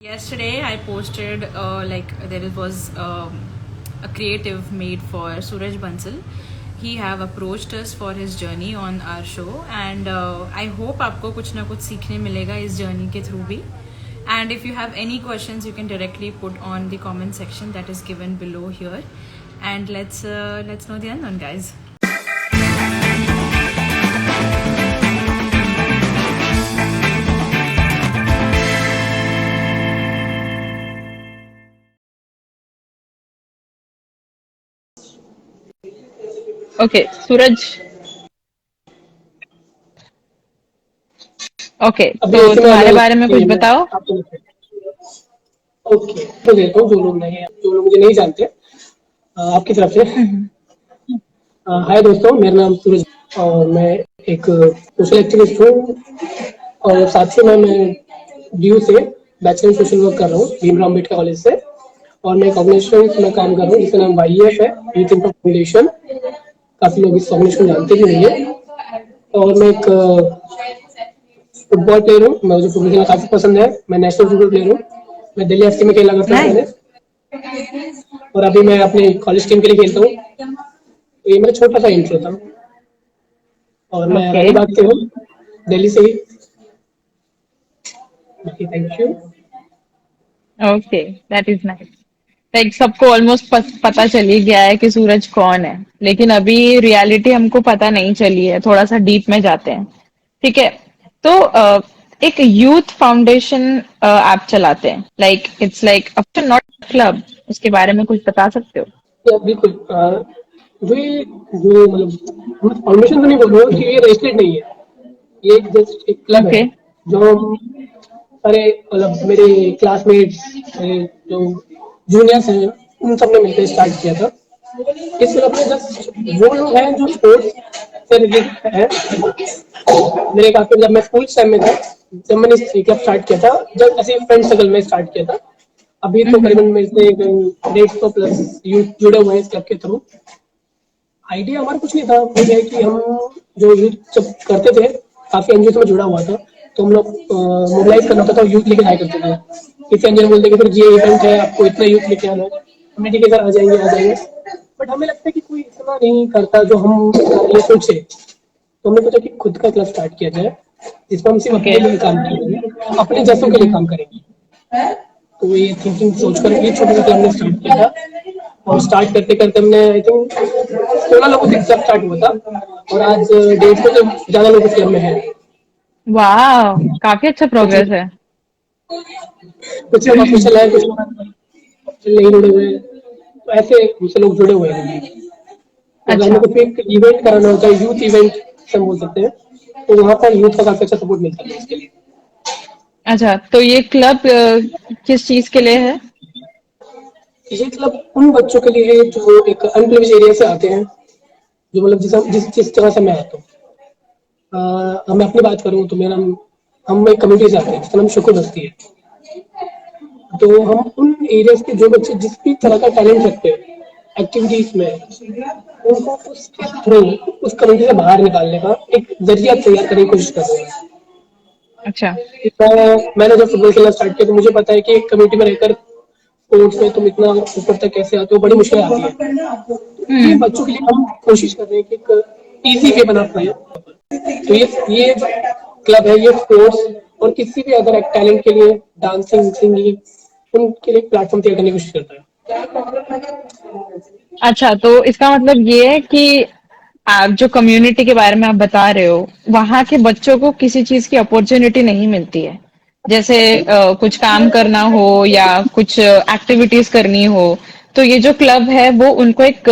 Yesterday, I posted like there was a creative made for Suraj Bansal. He have approached us for his journey on our show, and I hope आपको कुछ ना कुछ सीखने मिलेगा इस journey के through भी. And if you have any questions, you can directly put on the comment section that is given below here. And let's know the unknown, guys. Okay Suraj. Okay अभी तो ऐसे में तुम्हारे मैं बारे में कुछ मैं बताओ। आपको ओके तो देता हूँ जो लोग नहीं जो लोग मुझे नहीं जानते आपकी तरफ से। हम्म। हाय दोस्तों, मेरा नाम सूरज और मैं एक सोशल एक्टिविस्ट हूँ और साथ ही में मैं डीयू से बैचलर इन सोशल वर्क कर रहा हूँ भीमराव अम्बेडकर कॉलेज से। और मैं एक ऑर्गेनाइजेशन में काम कर रहा हूँ जिसका नाम वाईएफ है, यूथ इम्पैक्ट फाउंडेशन। काफी लोग इस ऑर्गेनाइजेशन को जानते भी नहीं है। और मैं एक फुटबॉल प्लेयर हूँ, मुझे फुटबॉल खेलना काफी पसंद है। मैं नेशनल फुटबॉल प्लेयर हूँ, मैं दिल्ली एफसी में खेला करता था नाइस। पहले और अभी मैं अपने कॉलेज टीम के लिए खेलता हूँ। तो ये मेरा छोटा सा इंट्रो था और मैं ओके। रानी बाग से हूँ, दिल्ली से ही। बाकी thank you. Okay that is nice. Like सबको ऑलमोस्ट पता चल ही गया है कि सूरज कौन है, लेकिन अभी रियलिटी हमको पता नहीं चली है। थोड़ा सा डीप में जाते हैं, ठीक है? तो एक यूथ फाउंडेशन आप चलाते हैं, like it's like not club, उसके बारे में कुछ बता सकते हो? तो बिल्कुल जो ये जो मतलब फाउंडेशन तो नहीं बोल रहा हूँ कि ये रजिस्टर्ड नहीं है। ये एक जस्ट एक क्लब है ओके। जो हम सारे मेरे क्लासमेट्स, मेरे जो जूनियर्स हैं, उन सब ने मिलकर स्टार्ट किया था। इस क्लब में जस्ट वो लोग हैं जो स्पोर्ट्स से रिलेटेड है। मेरे काफी जब मैं स्कूल टाइम में था, जब मैंने इस क्लब स्टार्ट किया था, जब ऐसे फ्रेंड सर्कल में स्टार्ट किया था। अभी तो हम्म। करीबन मेरे से 150 प्लस यूथ जुड़े हुए हैं इस क्लब के थ्रू। आइडिया हमारा कुछ नहीं था, वो ये है कि हम जो यूथ जब करते थे, काफी एनजीओ में जुड़ा हुआ था, तो हम लोग मोबिलाइज करना होता था, यूथ लेके आया करते थे। किसी एनजीओ बोलते कि फिर ये इवेंट है, आपको इतना यूथ लेके आना है, हमने ठीक है सर, आ जाएंगे। बट हमें लगता है कि कोई इतना नहीं करता जो हम ये सोचे। तो हमने सोचा कि खुद का क्लब स्टार्ट किया जाए, जिसमें हम सिर्फ ओके। अपने लिए काम करेंगे, अपने जैसों के लिए काम करेंगे। तो ये थिंकिंग सोचकर ये छोटा सा क्लब हमने स्टार्ट किया था। और स्टार्ट करते करते हमने आई थिंक 16 लोगों से क्लब स्टार्ट हुआ था और आज 150 से ज्यादा लोग इस क्लब में हैं। वाह, काफी अच्छा कुछ प्रोग्रेस है। कुछ लोग ऑफिशियल है, कुछ लोग नहीं जुड़े हुए हैं। तो ऐसे हमसे लोग जुड़े हुए हैं। तो अगर हमें अच्छा। कुछ एक इवेंट कराना होता है, यूथ इवेंट से हम बोल सकते हैं, तो वहाँ पर यूथ का काफी अच्छा सपोर्ट मिलता है इसके लिए। अच्छा, तो ये क्लब किस चीज के लिए है? ये क्लब उन बच्चों के लिए है जो एक अनप्रिविलेज्ड एरिया से आते हैं, जो जिस जिस जगह से मैं आता हूँ। मैं अपनी बात करूँ तो मेरा हम एक कम्युनिटी से आते हैं जिसका नाम शुक्र बस्ती है। तो हम उन एरियाज के जो बच्चे जिस भी तरह का टैलेंट रखते हैं एक्टिविटीज में, उनको उसके थ्रू उस कम्युनिटी से बाहर निकालने का एक जरिया तैयार करने की कोशिश कर रहे हैं। अच्छा। मैंने जब फुटबॉल खेलना स्टार्ट किया तो मुझे पता है कि एक कम्युनिटी में रहकर स्पोर्ट्स में तुम इतना ऊपर तक कैसे आते हो, बड़ी मुश्किल आती है। तो ये हम्म। बच्चों के लिए हम कोशिश कर रहे हैं कि एक इजी वे बना पाए। तो ये जो क्लब है, ये स्पोर्ट्स और किसी भी अदर टैलेंट के लिए, डांसिंग, सिंगिंग, उनके लिए प्लेटफॉर्म तैयार करने की कोशिश करता है। अच्छा, तो इसका मतलब ये है कि आप जो कम्युनिटी के बारे में आप बता रहे हो, वहां के बच्चों को किसी चीज की अपॉर्चुनिटी नहीं मिलती है। जैसे कुछ काम करना हो या कुछ एक्टिविटीज करनी हो, तो ये जो क्लब है वो उनको एक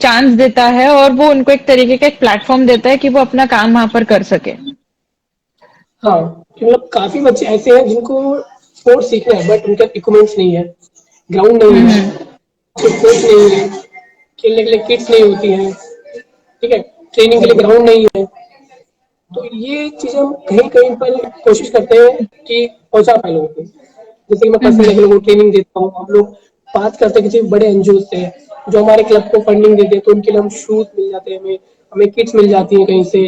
चांस देता है और वो उनको एक तरीके का एक प्लेटफॉर्म देता है कि वो अपना काम वहां पर कर सके। हाँ, मतलब काफी बच्चे ऐसे हैं जिनको स्पोर्ट्स सीखना है बट उनके इक्विपमेंट्स नहीं है, ग्राउंड नहीं है, हम्म। कोच नहीं है, खेलने के लिए किट्स नहीं होती हैं, ठीक है, ट्रेनिंग के लिए ग्राउंड नहीं है। तो ये चीजें हम कहीं कहीं पर कोशिश करते हैं कि पहुंचा पाए लोगों को। जैसे कि मैं पर्सनल हम्म। लेवल को ट्रेनिंग देता हूँ, हम लोग बात करते हैं किसी बड़े एनजीओ से जो हमारे क्लब को फंडिंग देते हैं, तो उनके लिए हम शूज मिल जाते हैं, हमें हमें किट्स मिल जाती है कहीं से।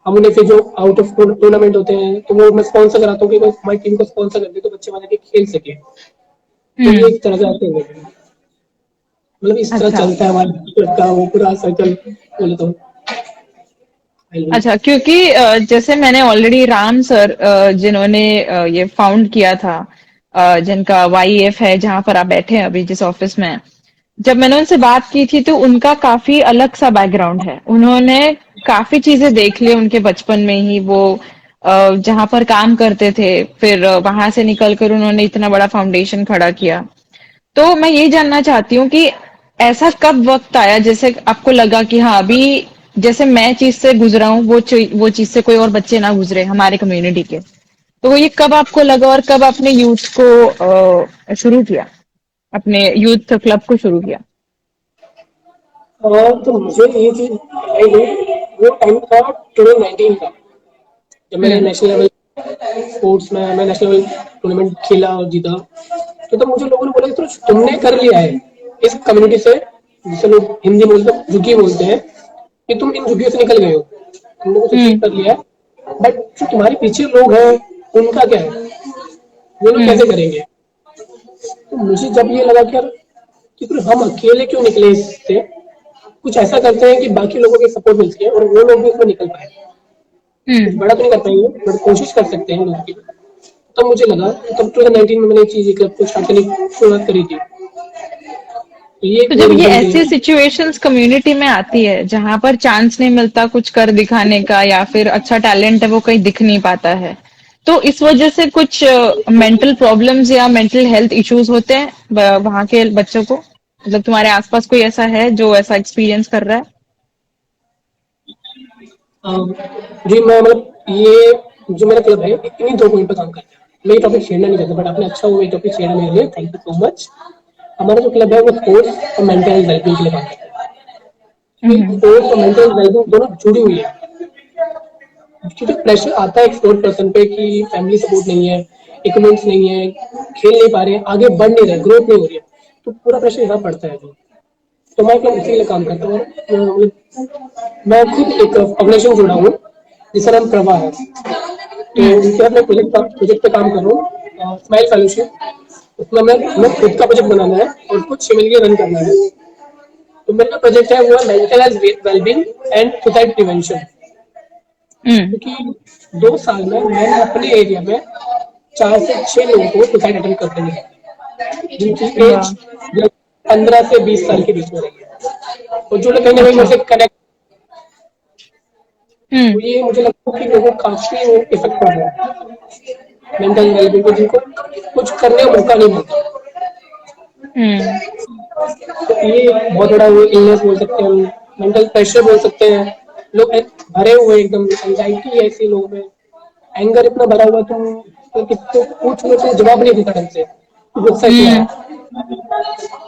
हम उन्हें फिर जो आउट ऑफ टूर्नामेंट होते हैं तो वो मैं स्पॉन्सर कराता हूँ कि हमारी टीम को स्पॉन्सर कर दे तो बच्चे वहां जाके खेल सके। तो ये हम्म। एक तरह से आते हैं, मतलब इस तरह अच्छा। चलता है हमारे क्लब का वो पूरा सर्कल बोले तो। अच्छा, क्योंकि जैसे मैंने ऑलरेडी राम सर जिन्होंने ये फाउंड किया था, जिनका वाईएफ है जहां पर आप बैठे हैं अभी जिस ऑफिस में, जब मैंने उनसे बात की थी तो उनका काफी अलग सा बैकग्राउंड है। उन्होंने काफी चीजें देख ली उनके बचपन में ही। वो जहां पर काम करते थे, फिर वहां से निकलकर उन्होंने इतना बड़ा फाउंडेशन खड़ा किया। तो मैं ये जानना चाहती हूँ कि ऐसा कब वक्त आया जैसे आपको लगा कि हाँ अभी जैसे मैं चीज से गुजरा हूँ वो चीज से कोई और बच्चे ना गुजरे हमारे कम्युनिटी के। तो वो ये कब आपको लगा और कब आपने यूथ को शुरू किया, अपने यूथ क्लब को शुरू किया? तो मुझे ये चीज आई नहीं, वो टाइम था 2019 का, जब मैंने हम्म। नेशनल लेवल स्पोर्ट्स में मैं नेशनल लेवल टूर्नामेंट खेला और जीता। तो तब मुझे लोगों ने बोला कि तो तुमने कर लिया है इस कम्युनिटी से, जिसे लोग हिंदी बोलते हैं झुग्गी बोलते हैं, कि तुम इन झुग्गियों से निकल गए हो, तुमने कुछ अचीव हम्म। कर लिया है। बट जो तुम्हारे पीछे लोग हैं उनका क्या है, वो लोग कैसे हम्म। करेंगे? तो मुझे जब ये लगा कि यार कि फिर हम अकेले क्यों निकले इससे, कुछ ऐसा करते हैं कि बाकी लोगों की सपोर्ट मिल सके और वो लोग भी इसमें निकल पाए। कुछ हम्म। बड़ा तो नहीं कर पाएंगे बट कोशिश कर सकते हैं लोगों की। तब मुझे लगा, तब 2019 में मैंने ये चीज क्लब को स्टार्ट करने की शुरुआत करी थी। तो ये तो वो जब ये रीजन थे। ऐसी सिचुएशंस कम्युनिटी में आती है जहां पर चांस नहीं मिलता कुछ कर दिखाने का, या फिर अच्छा टैलेंट है वो कहीं दिख नहीं पाता है, तो इस वजह से कुछ मेंटल प्रॉब्लम्स या मेंटल हेल्थ इश्यूज होते हैं वहां के बच्चों को? मतलब तुम्हारे आसपास कोई ऐसा है जो ऐसा एक्सपीरियंस कर रहा है? जी मैं मतलब ये जो मेरा क्लब है इन्हीं 2 पॉइंट पे काम करता है। मैं ये टॉपिक छेड़ना नहीं चाहता बट आपने अच्छा हुआ ये टॉपिक छेड़ा मेरे लिए, थैंक यू सो मच। हमारा जो क्लब है वो स्पोर्ट्स और मेंटल वेलबींग के लिए काम करता है। हम्म। स्पोर्ट्स और मेंटल वेलबींग दोनों जुड़ी हुई है। क्योंकि प्रेशर आता है एक स्पोर्ट पर्सन पे कि फैमिली सपोर्ट नहीं है, इक्विपमेंट्स नहीं है, खेल नहीं पा रहे हैं, आगे बढ़ नहीं रहे, ग्रोथ नहीं हो रही है, तो पूरा प्रेशर यहाँ पड़ता है। तो मैं क्लब इसी के लिए काम करता हूँ। मैं खुद एक ऑर्गेनाइजेशन जुड़ा हूँ जिसका नाम प्रभा है। तो हम्म। उनके साथ मैं प्रोजेक्ट पे काम कर रहा हूँ, स्माइल फेलोशिप। उसमें मैं खुद का प्रोजेक्ट बनाना है और कुछ शिविर के रन करना है। तो मेरा प्रोजेक्ट है वो mental health wellbeing and suicide prevention. हम्म। क्योंकि 2 साल में मैंने अपने एरिया में 4 से 6 लोगों को सुसाइड अटेम्प्ट करते हुए, जिनकी एज वाह। 15 से 20 साल के बीच में रही है, और जो लोग कहीं ना कहीं अच्छा। मुझसे कनेक्ट। तो हम्म। ये मुझे लगता है कि लोगों को काफी वो इफेक्ट पड़ रहा है मेंटल वेलबींग को, जिनको कुछ करने का मौका नहीं मिलता। हम्म। तो ये बहुत बड़ा वो इलनेस बोल सकते हैं, मेंटल प्रेशर बोल सकते हैं। लोग भरे हुए एकदम, एंजाइटी है ऐसे लोगों में, एंगर इतना भरा हुआ तो किसको पूछ लो तो जवाब नहीं देता ढंग से, तो गुस्सा इतना हम्म। है।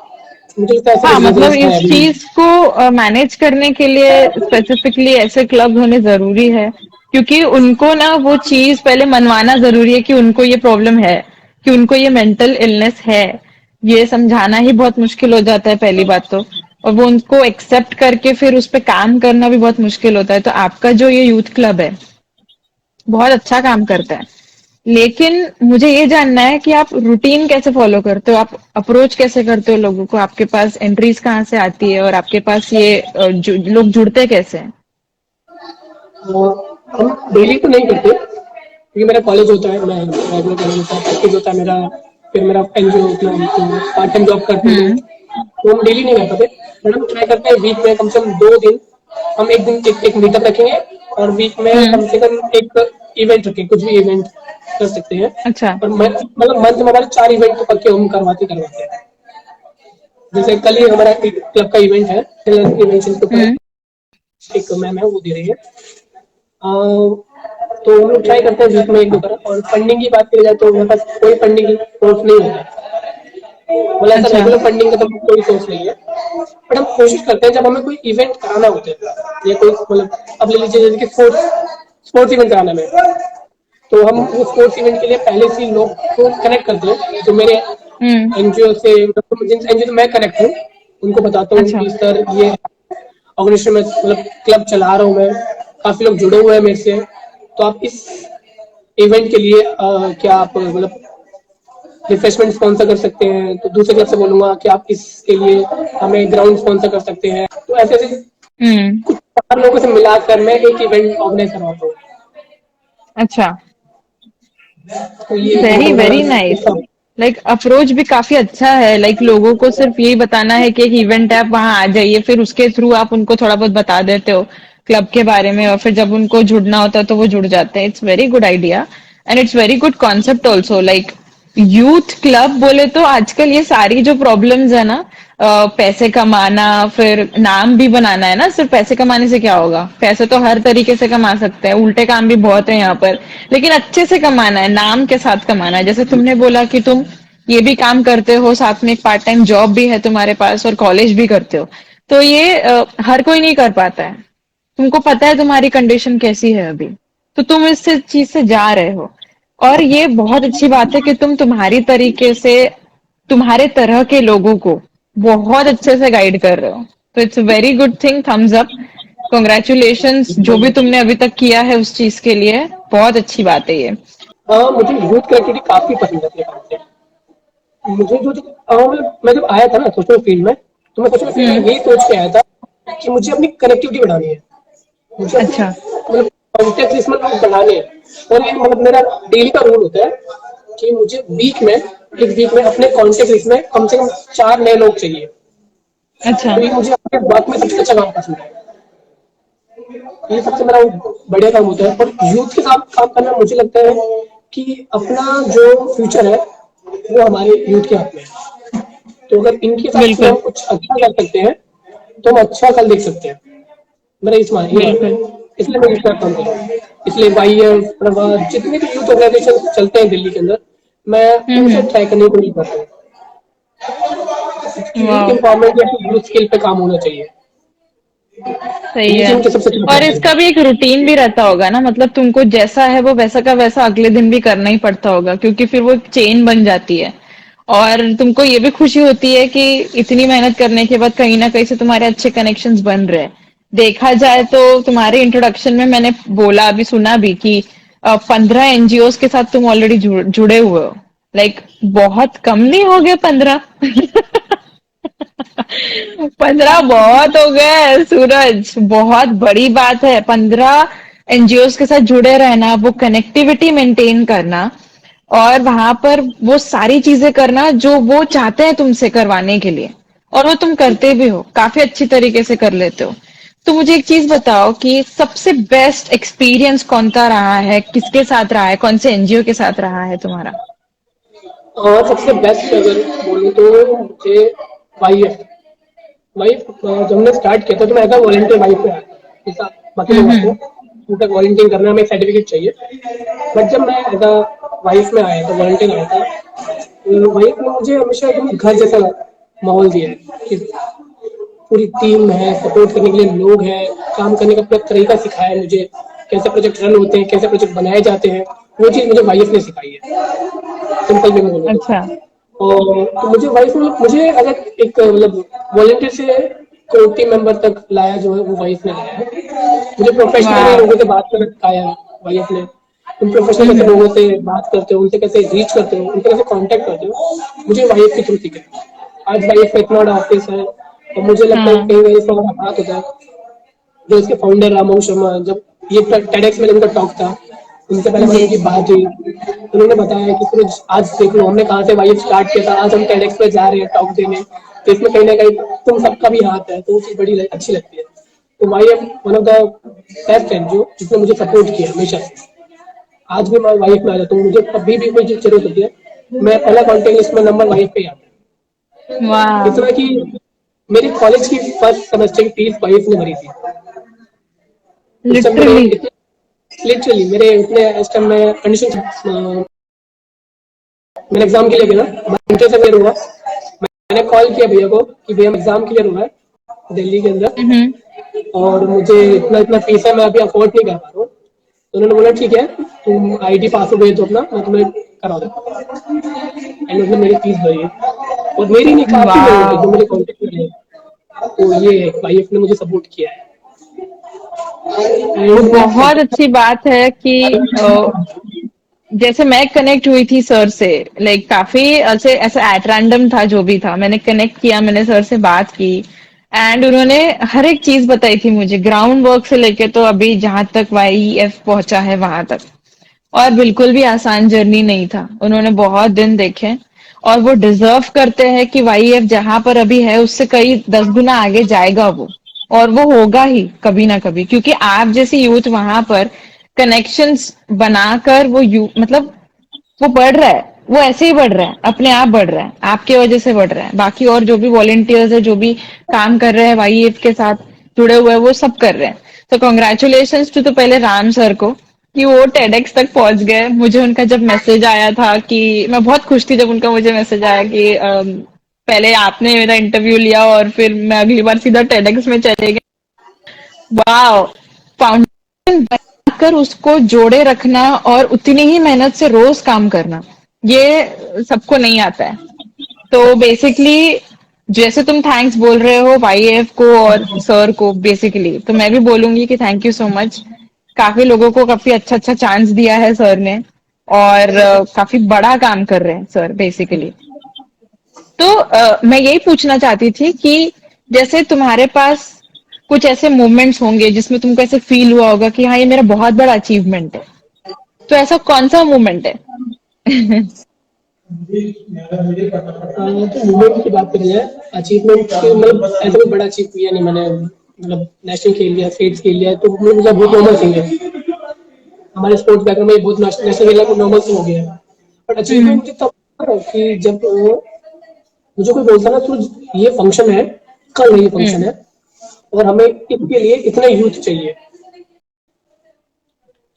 मुझे लगता है ऐसे हाँ, कुछ मतलब रीजंस हैं इस अभी। चीज को मैनेज करने के लिए स्पेसिफिकली ऐसे क्लब होने जरूरी है, क्योंकि उनको ना वो चीज पहले मनवाना जरूरी है कि उनको ये प्रॉब्लम है, कि उनको ये मेंटल इलनेस है। ये समझाना ही बहुत मुश्किल हो जाता है पहली बात तो, और वो उनको एक्सेप्ट करके फिर उस पर काम करना भी बहुत मुश्किल होता है। तो आपका जो ये यूथ क्लब है बहुत अच्छा काम करता है। लेकिन मुझे ये जानना है कि आप रूटीन कैसे फॉलो करते हो, आप अप्रोच कैसे करते हो लोगों को, आपके पास एंट्रीज कहाँ से आती है और आपके पास ये लोग जुड़ते कैसे हैं? हम डेली तो नहीं करते क्योंकि मेरा कॉलेज होता है, मैं रेगुलर कॉलेज होता है, प्रैक्टिस होता है मेरा, फिर मेरा एनजीओ अपना पार्ट टाइम जॉब करते हैं, हम्म। तो हम डेली नहीं कर पाते। बट हम ट्राई करते हैं वीक में कम से कम 2 दिन, हम एक दिन एक मीटअप रखेंगे और वीक में हम्म। कम से कम एक इवेंट रखेंगे, कुछ भी इवेंट कर सकते हैं। अच्छा। और मतलब मंथ में हमारे 4 इवेंट तो पक्के हम करवाते हैं। जैसे कल ही हमारा एक क्लब का इवेंट है, इवेंशन के ऊपर हम्म। एक मैम है वो दे रही है। तो हम लोग ट्राई करते हैं वीक में 1-2 बार। और फंडिंग की बात की जाए तो मेरे पास कोई फंडिंग सोर्स नहीं होता, मतलब ऐसा अच्छा। रेगुलर फंडिंग का तो कोई सोर्स नहीं है। बट हम कोशिश करते हैं जब हमें कोई इवेंट कराना होता है या कोई मतलब अब ले लीजिए जैसे कि स्पोर्ट्स स्पोर्ट्स इवेंट कराना है, तो हम वो स्पोर्ट्स इवेंट के लिए पहले से ही लोग को कनेक्ट करते हैं जो मेरे हम्म। एनजीओ से, जिन एनजीओ से मैं कनेक्ट हूँ उनको बताता हूँ अच्छा। कि सर ये ऑर्गेनाइजेशन में मतलब क्लब चला रहा हूँ मैं, काफी लोग जुड़े हुए हैं मेरे से, तो आप इस इवेंट के लिए क्या आप मतलब रिफ्रेशमेंट स्पॉन्सर कर सकते हैं, तो दूसरे क्लब से बोलूंगा कि आप इसके लिए हमें ग्राउंड स्पॉन्सर कर सकते हैं। तो ऐसे ऐसे हम्म। कुछ 4 लोगों से मिलाकर मैं एक इवेंट ऑर्गेनाइज करवाता हूँ। अच्छा। तो ये एक वेरी मतलब वेरी मेरा नाइस। ऐसा। लाइक अप्रोच भी काफी अच्छा है। लाइक लोगों को सिर्फ यही बताना है कि एक इवेंट है, आप वहां आ जाइए, फिर उसके थ्रू आप उनको थोड़ा बहुत बता देते हो क्लब के बारे में, और फिर जब उनको जुड़ना होता है तो वो जुड़ जाते हैं। It's very good idea and it's very good concept also. Like youth club बोले तो आजकल ये सारी जो प्रॉब्लम्स है ना, पैसे कमाना, फिर नाम भी बनाना है ना। सिर्फ पैसे कमाने से क्या होगा? पैसे तो हर तरीके से कमा सकते हैं, उल्टे काम भी बहुत है यहाँ पर, लेकिन अच्छे से कमाना है, नाम के साथ कमाना है। जैसे तुमने बोला कि तुम ये भी काम करते हो, साथ में एक पार्ट टाइम जॉब भी है तुम्हारे पास और कॉलेज भी करते हो, तो ये हर कोई नहीं कर पाता है। तुमको पता है तुम्हारी कंडीशन कैसी है अभी, तो तुम इस चीज से जा रहे हो, और ये बहुत अच्छी बात है कि तुम तुम्हारी तरीके से तुम्हारे तरह के लोगों को बहुत अच्छे से गाइड कर रहे हो। तो it's very good thing, thumbs up, congratulations जो भी तुमने अभी तक किया है उस चीज के लिए, बहुत अच्छी बात है ये। मुझे यूथ कनेक्टिविटी काफी पसंद है अपने काम से। मुझे जो मैं जब आया था ना सोशल फील्ड में, तो मैं सोशल फील्ड में हम्म। यही सोच के आया था कि मुझे अपनी कनेक्टिविटी बढ़ानी है, मुझे अपनी अच्छा। मतलब कॉन्टेक्ट लिस्ट में लोग बढ़ाने हैं। और ये मतलब मेरा डेली का रूल होता है कि मुझे एक वीक में अपने कॉन्टेक्ट लिस्ट में कम से कम 4 नए लोग चाहिए। अच्छा। तो ये मुझे अपने वर्क में सबसे अच्छा काम पसंद है। ये सबसे मेरा बढ़िया काम होता है। और यूथ के साथ काम करना मुझे लगता है कि अपना जो फ्यूचर है वो हमारे यूथ के हाथ में है। तो अगर इनके साथ में बिल्कुल। हम कुछ अच्छा कर सकते हैं तो हम अच्छा कल देख सकते हैं। मेरा इस मान ये मानना बिल्कुल। है। इसलिए मैं इसका काम कर रहा हूँ। इसलिए वाईएफ प्रभात जितने भी यूथ ऑर्गेनाइजेशन चलते हैं दिल्ली के अंदर, मैं उनसे हम्म। ट्राई करने की कोशिश करता हूँ कि यूथ वाह। एम्पावरमेंट या यूथ स्किल पे काम होना चाहिए। सही ये है। चीज मुझे सबसे अच्छा और लगता इसका है। भी एक रूटीन भी रहता होगा ना, मतलब तुमको जैसा है वो वैसा का वैसा अगले दिन भी करना ही पड़ता होगा, क्योंकि फिर वो एक चेन बन जाती है। और तुमको ये भी खुशी होती है कि इतनी मेहनत करने के बाद कहीं ना कहीं से तुम्हारे अच्छे कनेक्शंस बन रहे हैं। देखा जाए तो तुम्हारे इंट्रोडक्शन में मैंने बोला, अभी सुना भी कि 15 NGOs के साथ तुम ऑलरेडी जुड़े हुए हो। लाइक बहुत कम नहीं हो गए 15? 15 बहुत हो गए सूरज, बहुत बड़ी बात है। 15 NGOs के साथ जुड़े रहना, वो कनेक्टिविटी मेंटेन करना, और वहां पर वो सारी चीजें करना जो वो चाहते हैं तुमसे करवाने के लिए, और वो तुम करते भी हो, काफी अच्छी तरीके से कर लेते हो। तो मुझे एक चीज बताओ कि सबसे बेस्ट एक्सपीरियंस कौन का रहा है, किसके साथ रहा है, कौन से एनजीओ के साथ रहा है तुम्हारा? और सबसे बेस्ट अगर बोलूँ तो मुझे वाईएफ वाइफ जब हमने स्टार्ट किया था तो मैं एज अ वॉलंटियर वाइफ पे आया था, जैसा बाकी लोग आते हम्म। हैं उनका वॉलंटियर करना हमें सर्टिफिकेट चाहिए। बट जब मैं एज अ वाइफ में आया था, वॉलंटियर आया था, वाइफ ने मुझे हमेशा एकदम घर जैसा माहौल दिया है कि पूरी टीम है, सपोर्ट करने के लिए लोग हैं, काम करने का पूरा तरीका सिखाया है मुझे, कैसे प्रोजेक्ट रन होते हैं, कैसे प्रोजेक्ट बनाए जाते हैं। वो चीज़ मुझे वाइफ ने सिखाई है, सिंपल वे में बोलूँ तो। अच्छा। और तो मुझे वाइफ मतलब मुझे अगर एक मतलब वॉलंटियर से कोई टीम मेंबर तक लाया जो है वो वाइफ ने लाया है। मुझे प्रोफेशनली वाह। लोगों से बात करना सिखाया है वाइफ ने। तुम प्रोफेशनल कैसे हम्म। लोगों से बात करते हो, उनसे कैसे रीच करते हो, उनसे कैसे कांटेक्ट करते हो, मुझे वाइफ के थ्रू सीखा है। आज वाइफ का इतना बड़ा ऑफिस है और मुझे लगता है कि हाँ। कहीं कहीं इसका बड़ा हाथ होता है। जो इसके फाउंडर रामू शर्मा, जब ये टेडेक्स में उनका टॉक था, उनसे पहले मैंने जी। उनकी बात हुई, उन्होंने बताया कि सूरज आज देख लो हमने कहाँ से वाइफ स्टार्ट किया था, आज हम टेडेक्स पे जा रहे हैं टॉक देने। तो इसमें कहीं ना कहीं तुम सबका भी हाथ है, तो वो चीज़ बड़ी अच्छी लगती है। तो wife one of the best है जो जिसने मुझे सपोर्ट किया हमेशा से। आज भी मैं वाइफ में आ जाता हूँ, मुझे कभी भी कोई चीज़ जरूरत होती है, मैं पहला कॉन्टेक्ट लिस्ट में नंबर वाइफ पे ही आता है। वाह। इतना कि मेरी कॉलेज की फर्स्ट सेमेस्टर की फीस वाइफ ने भरी थी। उस टाइम मेरे लिटरली। इतने लिटरली मेरे इतने उस टाइम में कंडीशन, मैंने एग्जाम क्लियर किया ना, मैं से क्लियर हुआ। मैंने कॉल किया भैया को कि भैया एग्जाम क्लियर हुआ है दिल्ली के अंदर, हम्म। और मुझे इतना इतना फीस है, मैं अभी अफोर्ड नहीं कर पा रहा हूँ। तो उन्होंने बोला ठीक है, तुम आईडी पासवर्ड भेज दो अपना, मैं तुम्हें करा दूँ। एंड उसने मेरी फीस भरी है। और मेरी नहीं, काफी लोगों की जो वाह। मेरे कॉन्टेक्ट में है। तो ये वाइफ ने मुझे सपोर्ट किया है। वो एंड मैं बहुत अच्छी बात है कि जैसे मैं कनेक्ट हुई थी सर से, लाइक काफी ऐसे ऐसे एट रैंडम था, जो भी था मैंने कनेक्ट किया, मैंने सर से बात की एंड उन्होंने हर एक चीज बताई थी मुझे, ग्राउंड वर्क से लेके तो अभी जहां तक वाईएफ पहुंचा है वहां तक। और बिल्कुल भी आसान जर्नी नहीं था, उन्होंने बहुत दिन देखे और वो डिजर्व करते हैं कि वाईएफ जहां पर अभी है उससे कई 10 गुना आगे जाएगा वो, और वो होगा ही कभी ना कभी, क्योंकि आप जैसी यूथ वहां पर कनेक्शंस बनाकर वो मतलब वो बढ़ रहा है, वो ऐसे ही बढ़ रहा है, अपने आप बढ़ रहा है, आपके वजह से बढ़ रहा है। बाकी और जो भी वॉलेंटियर्स है, जो भी काम कर रहे हैं वाईएफ के साथ जुड़े हुए हैं, वो सब कर रहे हैं। तो कॉन्ग्रेचुलेशन टू, तो पहले राम सर को कि वो टेडेक्स तक पहुंच गए। मुझे उनका जब मैसेज आया था कि मैं बहुत खुश थी जब उनका मुझे मैसेज आया कि पहले आपने मेरा इंटरव्यू लिया और फिर मैं अगली बार सीधा टेडेक्स में चले गए। वाह, फाउंडेशन बनाकर उसको जोड़े रखना और उतनी ही मेहनत से रोज काम करना, ये सबको नहीं आता है। तो बेसिकली जैसे तुम थैंक्स बोल रहे हो वाईएफ को और सर को, बेसिकली तो मैं भी बोलूंगी कि थैंक यू सो मच। काफी लोगों को काफी अच्छा अच्छा चांस दिया है सर ने, और काफी बड़ा काम कर रहे हैं सर बेसिकली। तो मैं यही पूछना चाहती थी कि जैसे तुम्हारे पास कुछ ऐसे मोमेंट्स होंगे जिसमें तुमको ऐसे फील हुआ होगा कि हाँ ये मेरा बहुत बड़ा अचीवमेंट है, तो ऐसा कौन सा मोमेंट है? तो मूवमेंट की बात करें जाए, अचीवमेंट की मतलब ऐसा कोई बड़ा अचीव किया नहीं मैंने, मतलब नेशनल खेल लिया, स्टेट्स खेल लिया, तो मुझे बहुत नॉर्मल थिंग है। हमारे स्पोर्ट्स बैकग्राउंड में बहुत नेशनल खेलना नॉर्मल थिंग हो गया है। But hmm. अचीवमेंट मुझे तब होता है कि जब मुझे कोई बोलता ना तो ये फंक्शन है, कल ये फंक्शन हम्म। है और हमें इसके लिए इतना यूथ चाहिए,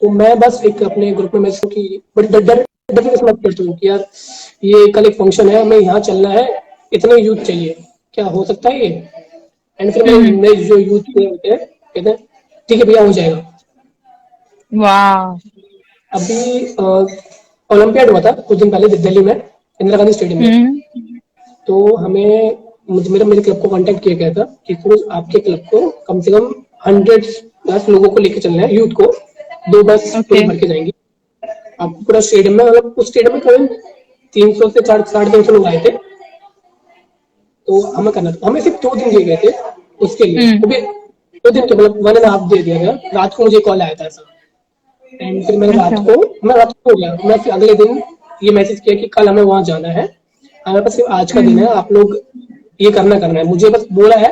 तो मैं बस एक अपने ग्रुप में मैसेज की बड़ी डर डर डर के साथ करती हूँ कि यार ये कल एक फंक्शन है, हमें यहाँ चलना है, इतने यूथ चाहिए, क्या हो सकता है ये? एंड फिर हम्म। मेरे जो यूथ के होते हैं कहते हैं ठीक है भैया हो जाएगा। वाह। अभी ओलंपियाड हुआ था कुछ दिन पहले दिल्ली में, इंदिरा गांधी स्टेडियम में। हम्म। तो हमें मेरे मेरे क्लब को कांटेक्ट किया गया था कि फिरोज आपके क्लब को कम से कम 100+ लोगों को लेके चलना है, यूथ को, 2 बस पूरी ओके। भर के जाएंगी आपको पूरा स्टेडियम में, मतलब उस स्टेडियम में करीब 300 से 350 लोग आए थे। तो हमें करना था, हमें सिर्फ 2 दिन दिए गए थे उसके लिए, हम्म। वो भी 2 दिन के मतलब 1.5 दे दिया गया। रात को मुझे कॉल आया था ऐसा, एंड फिर अच्छा। मैं रात को हो गया, मैं फिर अगले दिन ये मैसेज किया कि कल हमें वहां जाना है, हमारे पास सिर्फ आज का दिन हम्म। है, आप लोग ये करना है, मुझे बस बोला है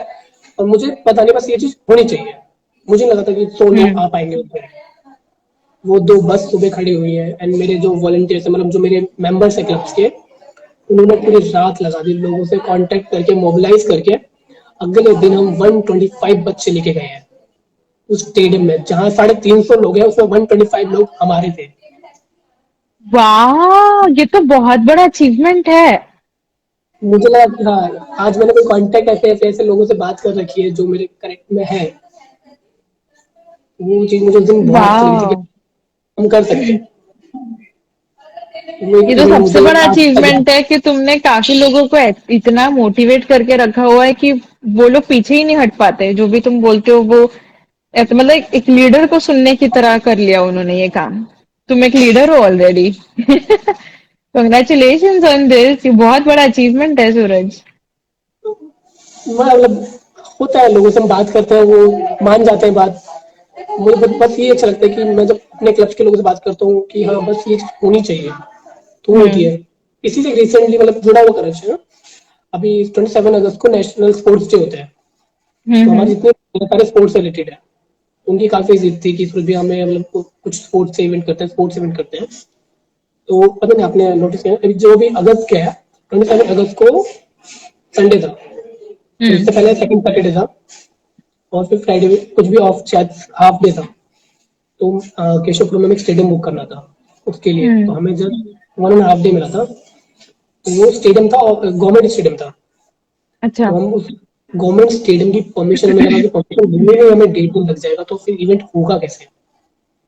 और मुझे पता नहीं बस ये चीज होनी चाहिए। मुझे लगा था कि 100 लोग हम्म। आ पाएंगे उसमें। वो 2 बस सुबह खड़ी हुई है एंड मेरे जो वॉलंटियर्स है, मतलब जो मेरे मेंबर्स है क्लब्स के, उन्होंने पूरी रात लगा दी लोगों से कांटेक्ट करके मोबिलाइज करके। अगले दिन हम 125 बच्चे लेके गए हैं उस स्टेडियम में, जहां 350 लोग हैं उसमें 125 लोग हमारे थे। वाह, ये तो बहुत बड़ा अचीवमेंट है। मुझे लगा कि हाँ आज मैंने कोई कांटेक्ट ऐसे ऐसे ऐसे लोगों से बात कर रखी है जो मेरे कनेक्ट में है। वो चीज मुझे उस दिन बहुत अच्छी लगी थी कि वाह, हम कर सकते हैं। वो ये एक तो इवेंट सबसे मुझे बड़ा आज तक याद अचीवमेंट है कि तुमने काफी लोगों को इतना मोटिवेट करके रखा हुआ है कि वो लोग पीछे ही नहीं हट पाते, जो भी तुम बोलते हो वो मतलब एक लीडर को सुनने की तरह कर लिया उन्होंने ये काम। तुम एक लीडर हो ऑलरेडी। कंग्रेचुलेशन ऑन दिस, ये बहुत बड़ा अचीवमेंट है सूरज। मतलब होता है, लोगों से हम बात करते हैं वो मान जाते हैं बात। मुझे बस ये अच्छा लगता है कि मैं जब अपने क्लब्स के लोगों से बात करता हूँ कि हाँ बस ये चीज होनी चाहिए, तो होती हम्म। है। इसी से रिसेंटली मतलब जुड़ा हुआ कनेक्शन है। अभी 27 अगस्त को नेशनल स्पोर्ट्स डे होता है, तो हमारे हम्म। जितने सारे स्पोर्ट्स से रिलेटेड है, उनकी काफी जिद थी कि इस भी हमें मतलब कुछ स्पोर्ट्स से इवेंट करते हैं, स्पोर्ट्स इवेंट करते हैं। तो पता नहीं आपने नोटिस किया अभी जो भी अगस्त के है, 27 अगस्त को संडे था, फिर हम्म। उससे पहले सेकंड सैटरडे था, और फिर फ्राइडे में कुछ भी ऑफ शायद हाफ डे था। तो केशवपुरम में एक स्टेडियम बुक करना था उसके लिए, तो हम्म। हमें जब 1.5 डे मिला था। तो वो स्टेडियम था और गवर्नमेंट स्टेडियम था। अच्छा। तो हम उस गवर्नमेंट स्टेडियम की परमिशन, हमें लगा कि परमिशन मिलने में हमें 1.5 दिन लग जाएगा, तो फिर इवेंट होगा कैसे।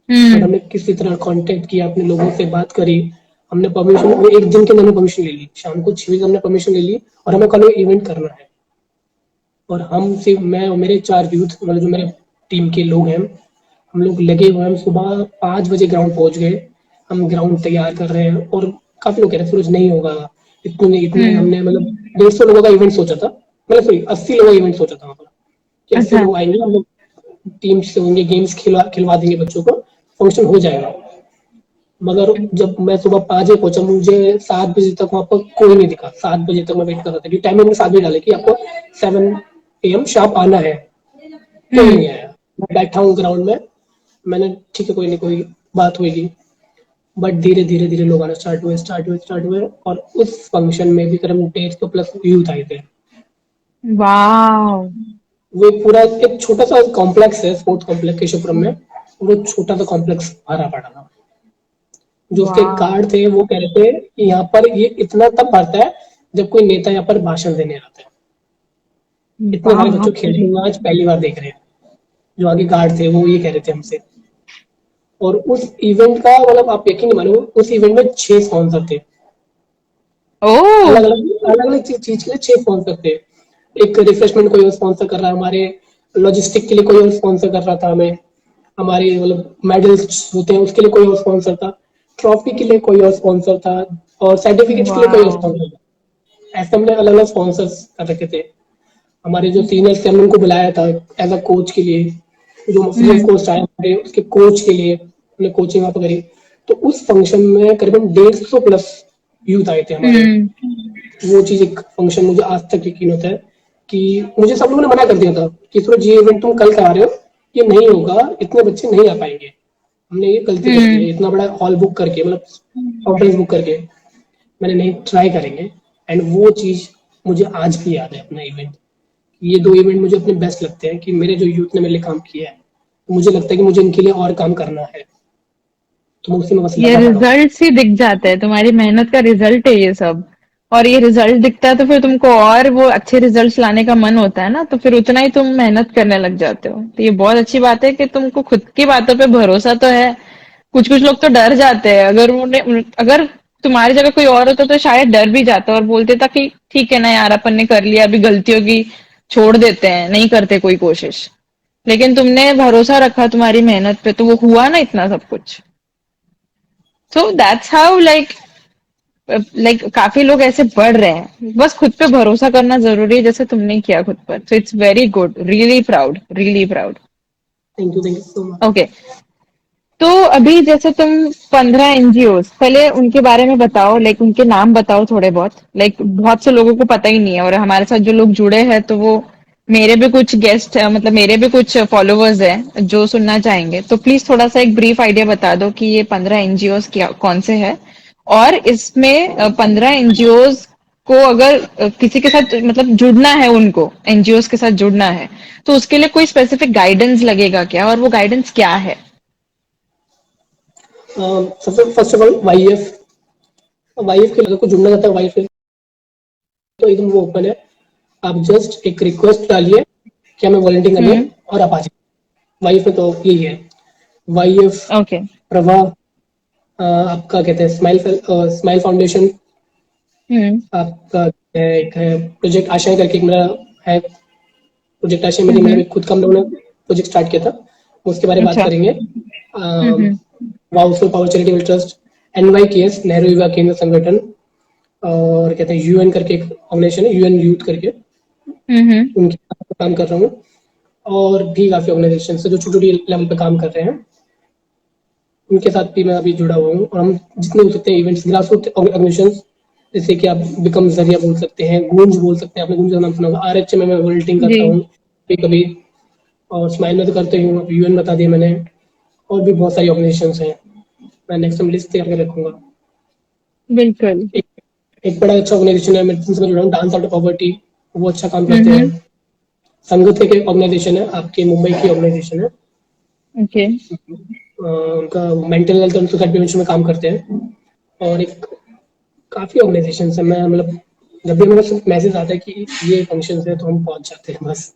बट हम्म। हमने किसी तरह कांटेक्ट किया, अपने लोगों से बात करी, हमने परमिशन, वो एक दिन के अंदर परमिशन ले ली, शाम को 6 बजे हमने परमिशन ले ली और हमें कल इवेंट करना है। और हम सिर्फ मैं और मेरे 4 यूथ मतलब जो मेरे टीम के लोग हैं, हम लोग लगे हुए हैं, हम सुबह 5 बजे ग्राउंड पहुंच गए, हम ग्राउंड तैयार कर रहे हैं और काफी लोग कह रहे हैं सूरज नहीं होगा, इतने इतने हम्म। हमने मतलब 150 लोगों का इवेंट सोचा था, मतलब सॉरी 80 लोगों का इवेंट सोचा था वहाँ पर कि 80 अच्छा। लोग आएंगे, हम लोग टीम से होंगे, गेम्स खिलवा देंगे बच्चों को, फंक्शन हो जाएगा। मगर जब मैं सुबह 5 बजे पहुंचा, मुझे 7 बजे तक वहां पर कोई नहीं दिखा। 7 बजे तक मैं वेट कर रहा था कि टाइम हमने 7 बजे डाले कि आपको 7 AM शार्प आना है, कोई हम्म। नहीं आया। मैं बैठा हूँ ग्राउंड में, मैंने ठीक है कोई नहीं, कोई बात होगी, बट धीरे धीरे धीरे लोग आना स्टार्ट हुए और उस फंक्शन में भी करीब 150 प्लस यूथ आए थे। वाह। वो पूरा एक छोटा सा कॉम्प्लेक्स है, स्पोर्ट्स कॉम्प्लेक्स केशवपुरम में, वो छोटा सा कॉम्प्लेक्स भरा पड़ा था। जो उसके वाह। गार्ड थे वो कह रहे थे कि यहाँ पर ये इतना तब भरता है जब कोई नेता यहाँ पर भाषण देने आता है। इतने सारे बच्चों बाप खेलते रे। हुए आज पहली बार देख रहे हैं। जो आगे गार्ड थे वो ये कह रहे थे हमसे। और उस इवेंट का मतलब आप यकीन नहीं मानो, उस इवेंट में 6 स्पॉन्सर थे, ओ। अलग अलग चीज के लिए 6 स्पॉन्सर थे। एक रिफ्रेशमेंट कोई और स्पॉन्सर कर रहा है, हमारे लॉजिस्टिक के लिए कोई और स्पॉन्सर कर रहा था हमें, हमारे मतलब मेडल्स होते हैं उसके लिए कोई और स्पॉन्सर था, ट्रॉफी के लिए कोई और स्पॉन्सर था, और सर्टिफिकेट्स के लिए कोई और वाह। स्पॉन्सर था। ऐसे हमने अलग अलग स्पॉन्सर्स कर रखे थे। हमारे जो सीनियर्स थे हमने उनको बुलाया था एज अ कोच के लिए, जो फिजिकल हम्म। कोच आए हमारे उसके कोच के लिए हमने कोचिंग वहाँ पर करी। तो उस फंक्शन में करीबन 150 प्लस यूथ आए थे हमारे। हम्म। वो चीज एक फंक्शन मुझे आज तक यकीन होता है कि मुझे सब लोगों ने मना कर दिया था कि सूरज ये इवेंट तुम कल करा रहे हो, ये नहीं होगा, इतने बच्चे नहीं आ पाएंगे। हमने ये गलती कर दी हम्म। है, इतना बड़ा हॉल बुक करके, मतलब कॉम्प्लेक्स बुक करके। मैंने नहीं, ट्राई करेंगे। एंड वो चीज मुझे आज भी याद है अपना इवेंट। ये 2 इवेंट मुझे अपने बेस्ट लगते हैं कि मेरे जो यूथ ने मेरे लिए काम किया है, तो मुझे लगता है कि मुझे इनके लिए और काम करना है, तो मैं उसी में बस ये लगा पड़ा हूँ। रिजल्ट ही दिख जाता है, तुम्हारी मेहनत का रिजल्ट है ये सब। और ये रिजल्ट दिखता है तो फिर तुमको और वो अच्छे रिजल्ट्स लाने का मन होता है ना, तो फिर उतना ही तुम मेहनत करने लग जाते हो। तो ये बहुत अच्छी बात है कि तुमको खुद की बातों पे भरोसा तो है। कुछ कुछ लोग तो डर जाते हैं, अगर तुम्हारी जगह कोई और होता तो शायद डर भी जाता और बोलते था कि ठीक है ना यार, अपन ने कर लिया, अभी गलती होगी, छोड़ देते हैं, नहीं करते कोई कोशिश। लेकिन तुमने भरोसा रखा तुम्हारी मेहनत पे, तो वो हुआ ना इतना सब कुछ। सो दैट्स हाउ काफी लोग ऐसे बढ़ रहे हैं। बस खुद पे भरोसा करना जरूरी है, जैसे तुमने किया खुद पर। So it's very good, really proud, really proud. Thank you so much. Okay. तो अभी जैसे तुम 15 NGOs, पहले उनके बारे में बताओ, उनके नाम बताओ थोड़े बहुत। बहुत से लोगों को पता ही नहीं है, और हमारे साथ जो लोग जुड़े हैं तो वो मेरे भी कुछ गेस्ट, मतलब मेरे भी कुछ फॉलोअर्स हैं जो सुनना चाहेंगे। तो प्लीज थोड़ा सा एक ब्रीफ आइडिया बता दो कि ये 15 NGOs क्या कौन से हैं, और इसमें 15 NGOs को अगर किसी के साथ मतलब जुड़ना है, उनको NGOs के साथ जुड़ना है, तो उसके लिए कोई स्पेसिफिक गाइडेंस लगेगा क्या, और वो गाइडेंस क्या है? सबसे फर्स्ट ऑफ ऑल वाईएफ, वाईएफ के लोगों को जुड़ना चाहता है वाईएफ तो एकदम वो ओपन है। आप जस्ट एक रिक्वेस्ट डालिए कि हमें वॉलंटियर करनी है हम्म। और आप आ जाइए। वाईएफ में तो यही है, वाईएफ, ओके। प्रभा, आपका कहते हैं स्माइल फाउंडेशन, हम्म। आपका एक है प्रोजेक्ट आशा करके एक मेरा है, प्रोजेक्ट आशा मेरी मतलब हम्म। एक खुद का हम लोगों ने प्रोजेक्ट स्टार्ट किया था, उसके बारे में बात अच्छा। करेंगे। हम्म। वाउसफुल power charitable trust, NYKS Nehru Yuva Kendra संगठन, और कहते हैं यूएन करके एक ऑर्गेनाइजेशन है, यूएन यूथ करके, हम्म। उनके साथ काम कर रहा हूँ। और भी काफी ऑर्गेनाइजेशन से जो छोटी छोटी लेवल पे काम कर रहे हैं, उनके साथ भी मैं अभी जुड़ा हुआ हूँ। और हम जितने हो सकते हैं इवेंट्स, ग्रास रूट ऑर्गेनाइजेशन, जैसे कि आप बिकम जरिया बोल सकते हैं, गूंज बोल सकते हैं, आपने गूंज का नाम सुना होगा, RHM में मैं वॉलंटियरिंग जी। करता हूँ कभी कभी, और स्माइल में तो करते ही हूँ, यूएन बता दिया मैंने। और भी बहुत सारी ऑर्गेनाइजेशन हैं, मैं नेक्स्ट टाइम लिस्ट तैयार कर रखूंगा। बिल्कुल। एक, एक बड़ा अच्छा ऑर्गेनाइजेशन है, मैं जिनसे मैं जुड़ा हूँ, डांस आउट ऑफ पॉवर्टी, वो अच्छा काम करते हैं। हम्म। संगत एक ऑर्गेनाइजेशन है, आपके मुंबई की ऑर्गेनाइजेशन है, ओके। उनका मेंटल हेल्थ और सुसाइड प्रिवेंशन में काम करते हैं। और एक काफी ऑर्गेनाइजेशन है, मैं मतलब जब भी मेरे पास मैसेज आता है कि ये फंक्शन है तो हम पहुंच जाते हैं बस।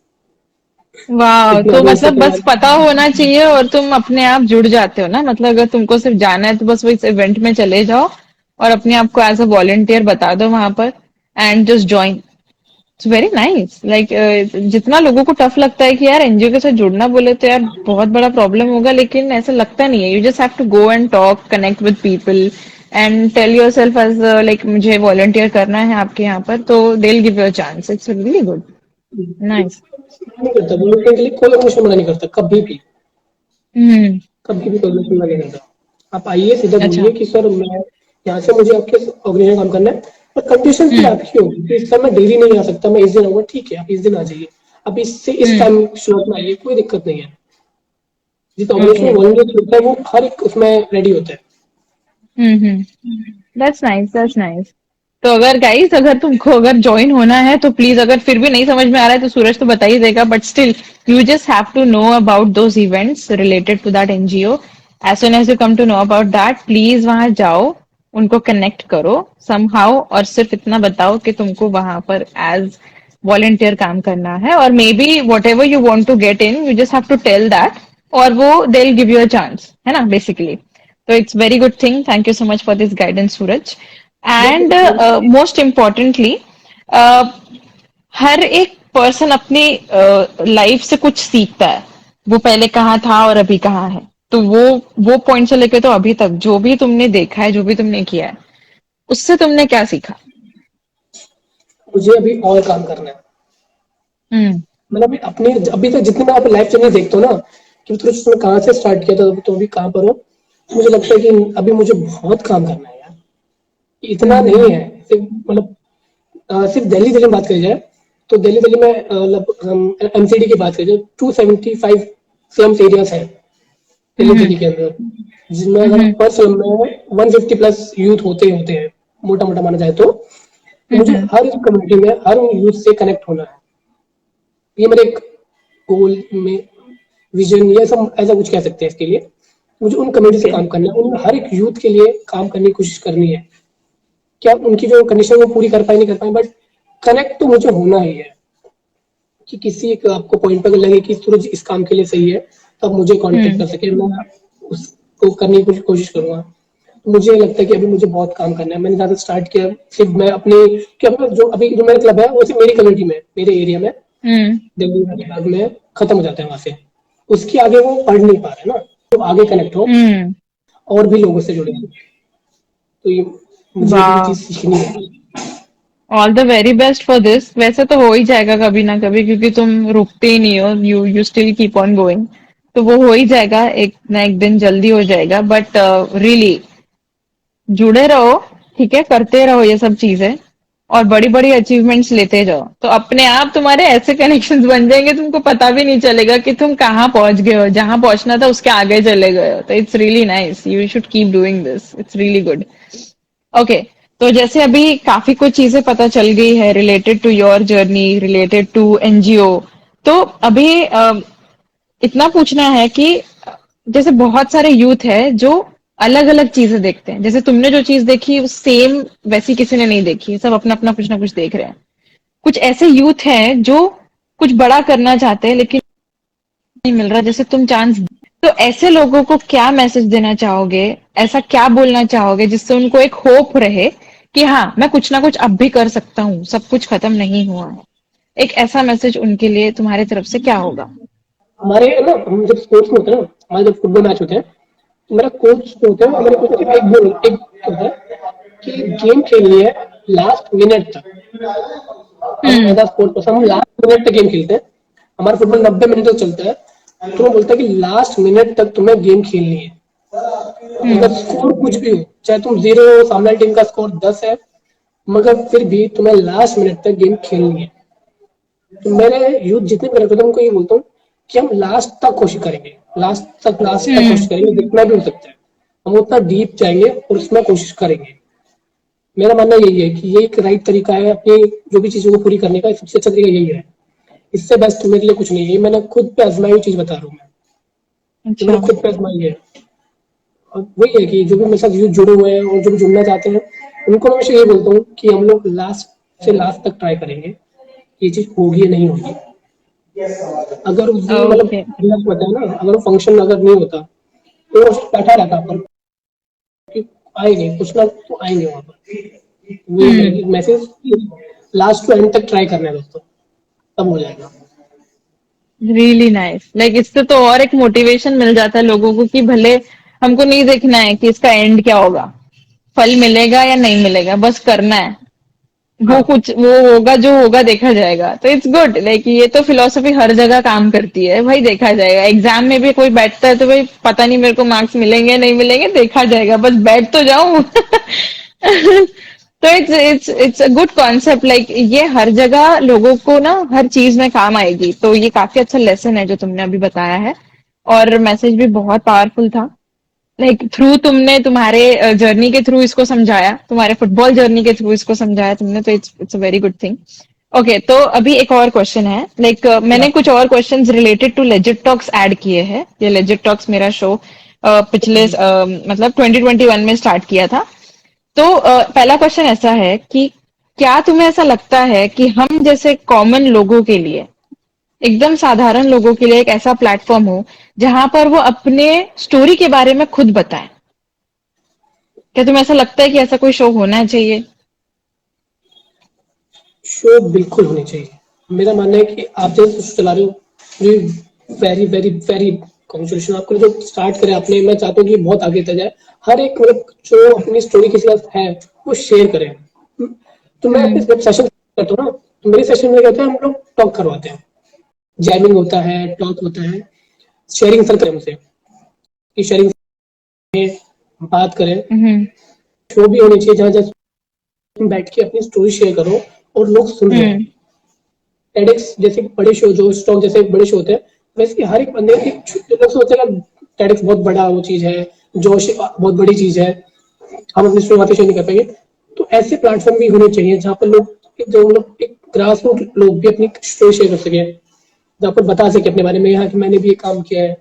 वाह, इतने तो ऑर्गेनाइजेशन मतलब के बस बाद पता होना चाहिए और तुम अपने आप जुड़ जाते हो ना। मतलब अगर तुमको सिर्फ जाना है तो बस वो इस इवेंट में चले जाओ और अपने आप को एज अ वॉलंटियर बता दो वहां पर, and just join. It's very nice like जितना लोगों को टफ लगता है कि यार एनजीओ के साथ जुड़ना बोले तो यार बहुत बड़ा प्रॉब्लम होगा, लेकिन ऐसा लगता नहीं है. You just have to go and talk, connect with people and tell your self as like मुझे वॉलंटियर करना है आपके यहाँ पर, तो they will give you a chance. It's really good. Nice. नहीं करता वॉलंटियर के लिए, कोई ऑर्गेनाइजेशन मना नहीं करता कभी भी. हम्म. कभी भी कोई ऑर्गेनाइजेशन मना नहीं करता. आप आइए, सीधा अच्छा. बोलिए कि सर मैं यहाँ से, मुझे आपके ऑर्गेनाइजेशन काम करना है, पर कंडीशन फिर हम्म. आपकी होगी कि सर मैं डेली नहीं आ सकता, मैं इस दिन आऊंगा. ठीक है, आप इस दिन आ जाइए, आप इससे इस हम्म. टाइम स्लॉट में आइए, कोई दिक्कत नहीं है. जिस ऑर्गेनाइजेशन ओके. में वॉलंटियर होता है वो हर एक उसमें रेडी होता है. हम्म. That's nice. That's nice. तो अगर गाइस, अगर तुमको अगर ज्वाइन होना है तो प्लीज, अगर फिर भी नहीं समझ में आ रहा है तो सूरज तो बता ही देगा, but still you just have to know about those events related to that NGO. As soon as you come to know about that, please वहां जाओ, उनको कनेक्ट करो समहाउ, और सिर्फ इतना बताओ कि तुमको वहां पर एज वॉलंटियर काम करना है, और maybe whatever you want to get in, you just have to tell that, और वो they will give you a chance, है ना, basically. So it's very good thing. Thank you so much for this guidance, Suraj. And देखिए, most importantly, uh, हर एक person अपनी life से कुछ सीखता है. वो पहले कहाँ था और अभी कहाँ है. तो वो पॉइंट से लेके तो अभी तक जो भी तुमने देखा है, जो भी तुमने किया है, उससे तुमने क्या सीखा? मुझे अभी और काम करना है. हम्म. मतलब अपने अभी तक जितनी मैं अपनी लाइफ जर्नी देखता हूँ ना, कि तुझे उसने कहाँ से स्टार्ट किया था तो अभी कहाँ पर हो, तो मुझे लगता है कि अभी मुझे बहुत काम करना है यार. इतना नहीं हम्म. है सिर्फ, मतलब सिर्फ दिल्ली दिल्ली में बात करी जाए तो दिल्ली में लगभग हम एमसीडी की बात करें जो 275 स्लम्स एरियाज है दिल्ली हम्म. के अंदर, जिसमें अगर हम्म. पर स्लम में 150 प्लस यूथ होते होते हैं, मोटा मोटा माना जाए तो मुझे हम्म. हर कम्युनिटी में हर यूथ से कनेक्ट होना है. ये मेरे एक गोल में, विजन, ये सब ऐसा कुछ कह सकते हैं इसके लिए. मुझे उन कम्युनिटी से ओके. काम करना है, उन हर एक यूथ के लिए काम करने की कोशिश करनी है. क्या उनकी जो कंडीशन वो पूरी कर पाए नहीं कर पाए, बट कनेक्ट तो मुझे होना ही है. कि किसी एक आपको पॉइंट पर लगे कि सूरज इस काम के लिए सही है, तो आप मुझे कांटेक्ट हम्म. कर सके, मैं उसको करने की कोशिश करूंगा. तो मुझे लगता है कि अभी मुझे बहुत काम करना है. मैंने ज्यादा स्टार्ट किया सिर्फ मैं अपने, क्या जो अभी जो मेरा क्लब है वो सिर्फ मेरी कम्युनिटी में, मेरे एरिया में, हम्म. दिल्ली हैदराबाद में खत्म हो जाता है वहां से. उसके आगे वो पढ़ नहीं पा रहे ना, तो आगे कनेक्ट हो हम्म. और भी लोगों से जुड़े. तो ये मुझे भी ये वाह. चीज सीखनी है. All the very best for this. वैसे तो हो ही जाएगा कभी ना कभी, क्योंकि तुम रुकते ही नहीं हो, you still keep on going. तो वो हो ही जाएगा एक ना एक दिन, जल्दी हो जाएगा. बट रियली जुड़े रहो, ठीक है, करते रहो ये सब चीजें, और बड़ी बड़ी अचीवमेंट्स लेते जाओ, तो अपने आप तुम्हारे ऐसे कनेक्शंस बन जाएंगे, तुमको पता भी नहीं चलेगा कि तुम कहाँ पहुंच गए हो, जहां पहुंचना था उसके आगे चले गए हो. तो it's really nice. You should keep doing this. It's really good. Okay. तो जैसे अभी काफी कुछ चीजें पता चल गई है related to your journey, related to NGO. तो अभी इतना पूछना है कि जैसे बहुत सारे यूथ है जो अलग अलग चीजें देखते हैं. जैसे तुमने जो चीज देखी सेम वैसी किसी ने नहीं देखी, सब अपना अपना कुछ ना कुछ देख रहे हैं. कुछ ऐसे यूथ हैं जो कुछ बड़ा करना चाहते हैं लेकिन नहीं मिल रहा, जैसे तुम चांस. तो ऐसे लोगों को क्या मैसेज देना चाहोगे, ऐसा क्या बोलना चाहोगे जिससे उनको एक होप रहे कि हाँ, मैं कुछ ना कुछ अब भी कर सकता हूँ, सब कुछ खत्म नहीं हुआ है. एक ऐसा मैसेज उनके लिए तुम्हारी तरफ से क्या होगा? हमारे ना, हम जब स्पोर्ट्स में होते हैं ना, हमारे जब फुटबॉल मैच होते हैं, तो मेरा कोच जो होता है, हमारे कोच सिर्फ एक बोल एक होता है कि गेम खेलनी है लास्ट मिनट तक. हम हम्म. एज अ स्पोर्ट पर्सन हम लास्ट मिनट तक गेम खेलते हैं. हमारा फुटबॉल 90 मिनट तक चलता है, तो वो बोलता है कि लास्ट मिनट तक तुम्हें गेम खेलनी है. हम्म. अगर स्कोर कुछ भी हो, चाहे तुम 0 हो, सामने टीम का स्कोर 10 है, मगर फिर भी तुम्हें लास्ट मिनट तक गेम खेलनी है. तो मैंने यूथ जितने भी रखते थे उनको ये बोलता हूँ कि हम लास्ट तक कोशिश करेंगे, लास्ट तक कोशिश हम्म. करेंगे, जितना भी हो सकता है हम उतना डीप जाएंगे और उसमें कोशिश करेंगे. मेरा मानना यही है कि ये एक राइट तरीका है अपनी जो भी चीजों को पूरी करने का. सबसे अच्छा तरीका यही है. इससे बेस्ट मेरे लिए कुछ नहीं है. ये मैंने खुद पे आजमाई हुई चीज बता रहा हूँ मैं. ये अच्छा. मैंने खुद पे आजमाई है. और वही है कि जो भी मेरे साथ यूथ जुड़े हुए हैं और जो भी जुड़ना चाहते हैं, उनको मैं हमेशा ये बोलता हूँ कि हम लोग लास्ट से लास्ट तक ट्राई करेंगे. ये चीज होगी या नहीं होगी. अगर उस दिन मतलब ओके. गलत होता है ना, अगर वो फंक्शन अगर नहीं होता तो वो बैठा रहता पर कि आएंगे कुछ ना तो आएंगे वहां पर. वो हम्म. मैसेज लास्ट टू एंड तक ट्राई करना है दोस्तों, तब हो जाएगा। रियली नाइस, लाइक इससे तो और एक मोटिवेशन मिल जाता है लोगों को कि भले हमको नहीं देखना है कि इसका एंड क्या होगा, फल मिलेगा या नहीं मिलेगा, बस करना है। वो हाँ कुछ वो होगा जो होगा, देखा जाएगा। तो इट्स गुड, लाइक ये तो फिलोसफी हर जगह काम करती है भाई, देखा जाएगा। एग्जाम में भी कोई बैठता है तो भाई पता नहीं मेरे को मार्क्स मिलेंगे नहीं मिलेंगे, देखा जाएगा, बस बैठ तो जाऊं। तो it's a good concept, like ये हर जगह लोगों को ना हर चीज में काम आएगी। तो ये काफी अच्छा लेसन है जो तुमने अभी बताया है, और मैसेज भी बहुत पावरफुल था। लाइक थ्रू तुमने तुम्हारे जर्नी के थ्रू इसको समझाया, तुम्हारे फुटबॉल जर्नी के थ्रू इसको समझाया तुमने, तो it's a very good thing. Okay, तो अभी एक और क्वेश्चन है। लाइक मैंने कुछ और questions related to legit talks add किए हैं। ये लेजिट टॉक्स मेरा शो पिछले मतलब 2021 में स्टार्ट किया था। तो पहला क्वेश्चन ऐसा है कि क्या तुम्हें ऐसा लगता है कि हम जैसे कॉमन लोगों के लिए, एकदम साधारण लोगों के लिए एक ऐसा प्लेटफॉर्म हो जहां पर वो अपने स्टोरी के बारे में खुद बताएं? क्या तुम्हें ऐसा लगता है कि ऐसा कोई शो होना चाहिए? शो बिल्कुल होनी चाहिए। मेरा मानना है कि आप जैसे शो चला रहे हो, वेरी वेरी वेरी कॉन्ग्रेचुलेशन आपको जो स्टार्ट करे आपने। मैं चाहता हूँ कि बहुत आगे तक जाए। हर एक मतलब जो अपनी स्टोरी किसी का है वो शेयर करे। तो मैं अपने जब सेशन करता हूँ ना, तो मेरे सेशन में कहते हैं हम लोग टॉक करवाते हैं, जैमिंग होता है, टॉक होता है, शेयरिंग सर्कल हमसे कि शेयरिंग में बात करें। हम्म। शो भी होनी चाहिए जहाँ जहाँ तुम बैठ के अपनी स्टोरी शेयर करो और लोग सुन रहे हैं। हम्म। टेडेक्स जैसे बड़े शो, जो स्टॉक जैसे बड़े शो होते हैं, वैसे कि हर एक बंदे की लोग सोचते हैं टेडेक्स बहुत बड़ा वो चीज है, जोश बहुत बड़ी चीज है, हम अपनी स्टोरी वहाँ पे शेयर नहीं कर पाएंगे। तो ऐसे प्लेटफॉर्म भी होने चाहिए जहाँ पर लोग जो लोग एक ग्रास रूट लोग भी अपनी स्टोरी शेयर कर सके, जहाँ पर बता सके अपने बारे में, यहाँ कि मैंने भी ये काम किया है।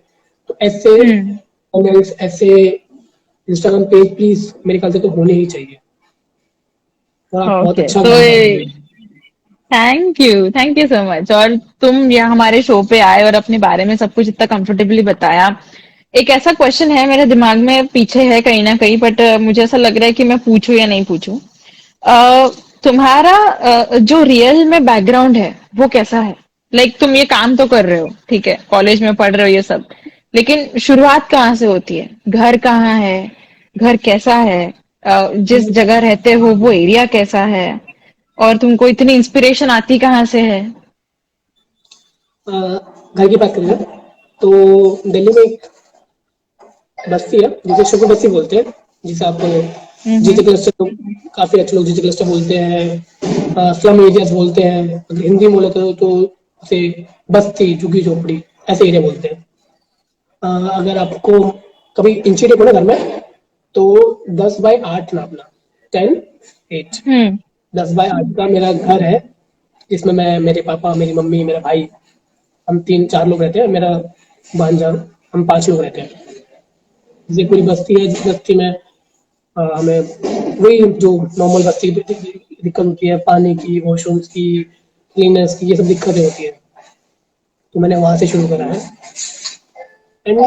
तो ऐसे हम्म। चैनल्स, ऐसे इंस्टाग्राम पेज प्लीज मेरे ख्याल से तो होने ही चाहिए। और आप बहुत ओके, अच्छा तो काम कर रहे हैं। Thank you so much. और तुम यहाँ हमारे शो पे आए और अपने बारे में सब कुछ इतना कंफर्टेबली बताया। एक ऐसा क्वेश्चन है मेरे दिमाग में, पीछे है कहीं ना कहीं, बट मुझे ऐसा लग रहा है कि मैं पूछूं या नहीं पूछूं। अ, तुम्हारा जो रियल में बैकग्राउंड है वो कैसा है? लाइक तुम ये काम तो कर रहे हो, ठीक है, कॉलेज में पढ़ रहे हो ये सब, लेकिन शुरुआत कहाँ से होती है? घर कहाँ है? घर कैसा है? जिस जगह रहते हो वो एरिया कैसा है? और तुमको इतनी इंस्पिरेशन आती कहाँ से है? घर की बात करें तो दिल्ली में एक बस्ती है जिसे शुगर बस्ती बोलते हैं, जिसे आप जीटी हम्म। क्लस्टर, काफी अच्छे लोग जीटी क्लस्टर बोलते हैं, स्लम एरियाज बोलते हैं। अगर हिंदी में बोले तो उसे बस्ती, झुग्गी झोपड़ी, ऐसे एरिया बोलते हैं। अगर आपको कभी इंची टेप हो ना घर में, तो 10 बाय 8 नापना, 10, 8, हम्म। 10 बाय 8 का मेरा घर है, जिसमें मैं, मेरे पापा, मेरी मम्मी, मेरा भाई, हम 3-4 लोग रहते हैं, मेरा भांजा, हम 5 लोग रहते हैं। ये पूरी बस्ती है, जिस बस्ती में हमें वही जो नॉर्मल बस्ती दिक्कत होती है, पानी की, वॉशरूम्स की, क्लीनर्स की, ये सब दिक्कतें होती है। तो मैंने वहां से शुरू करा है। एंड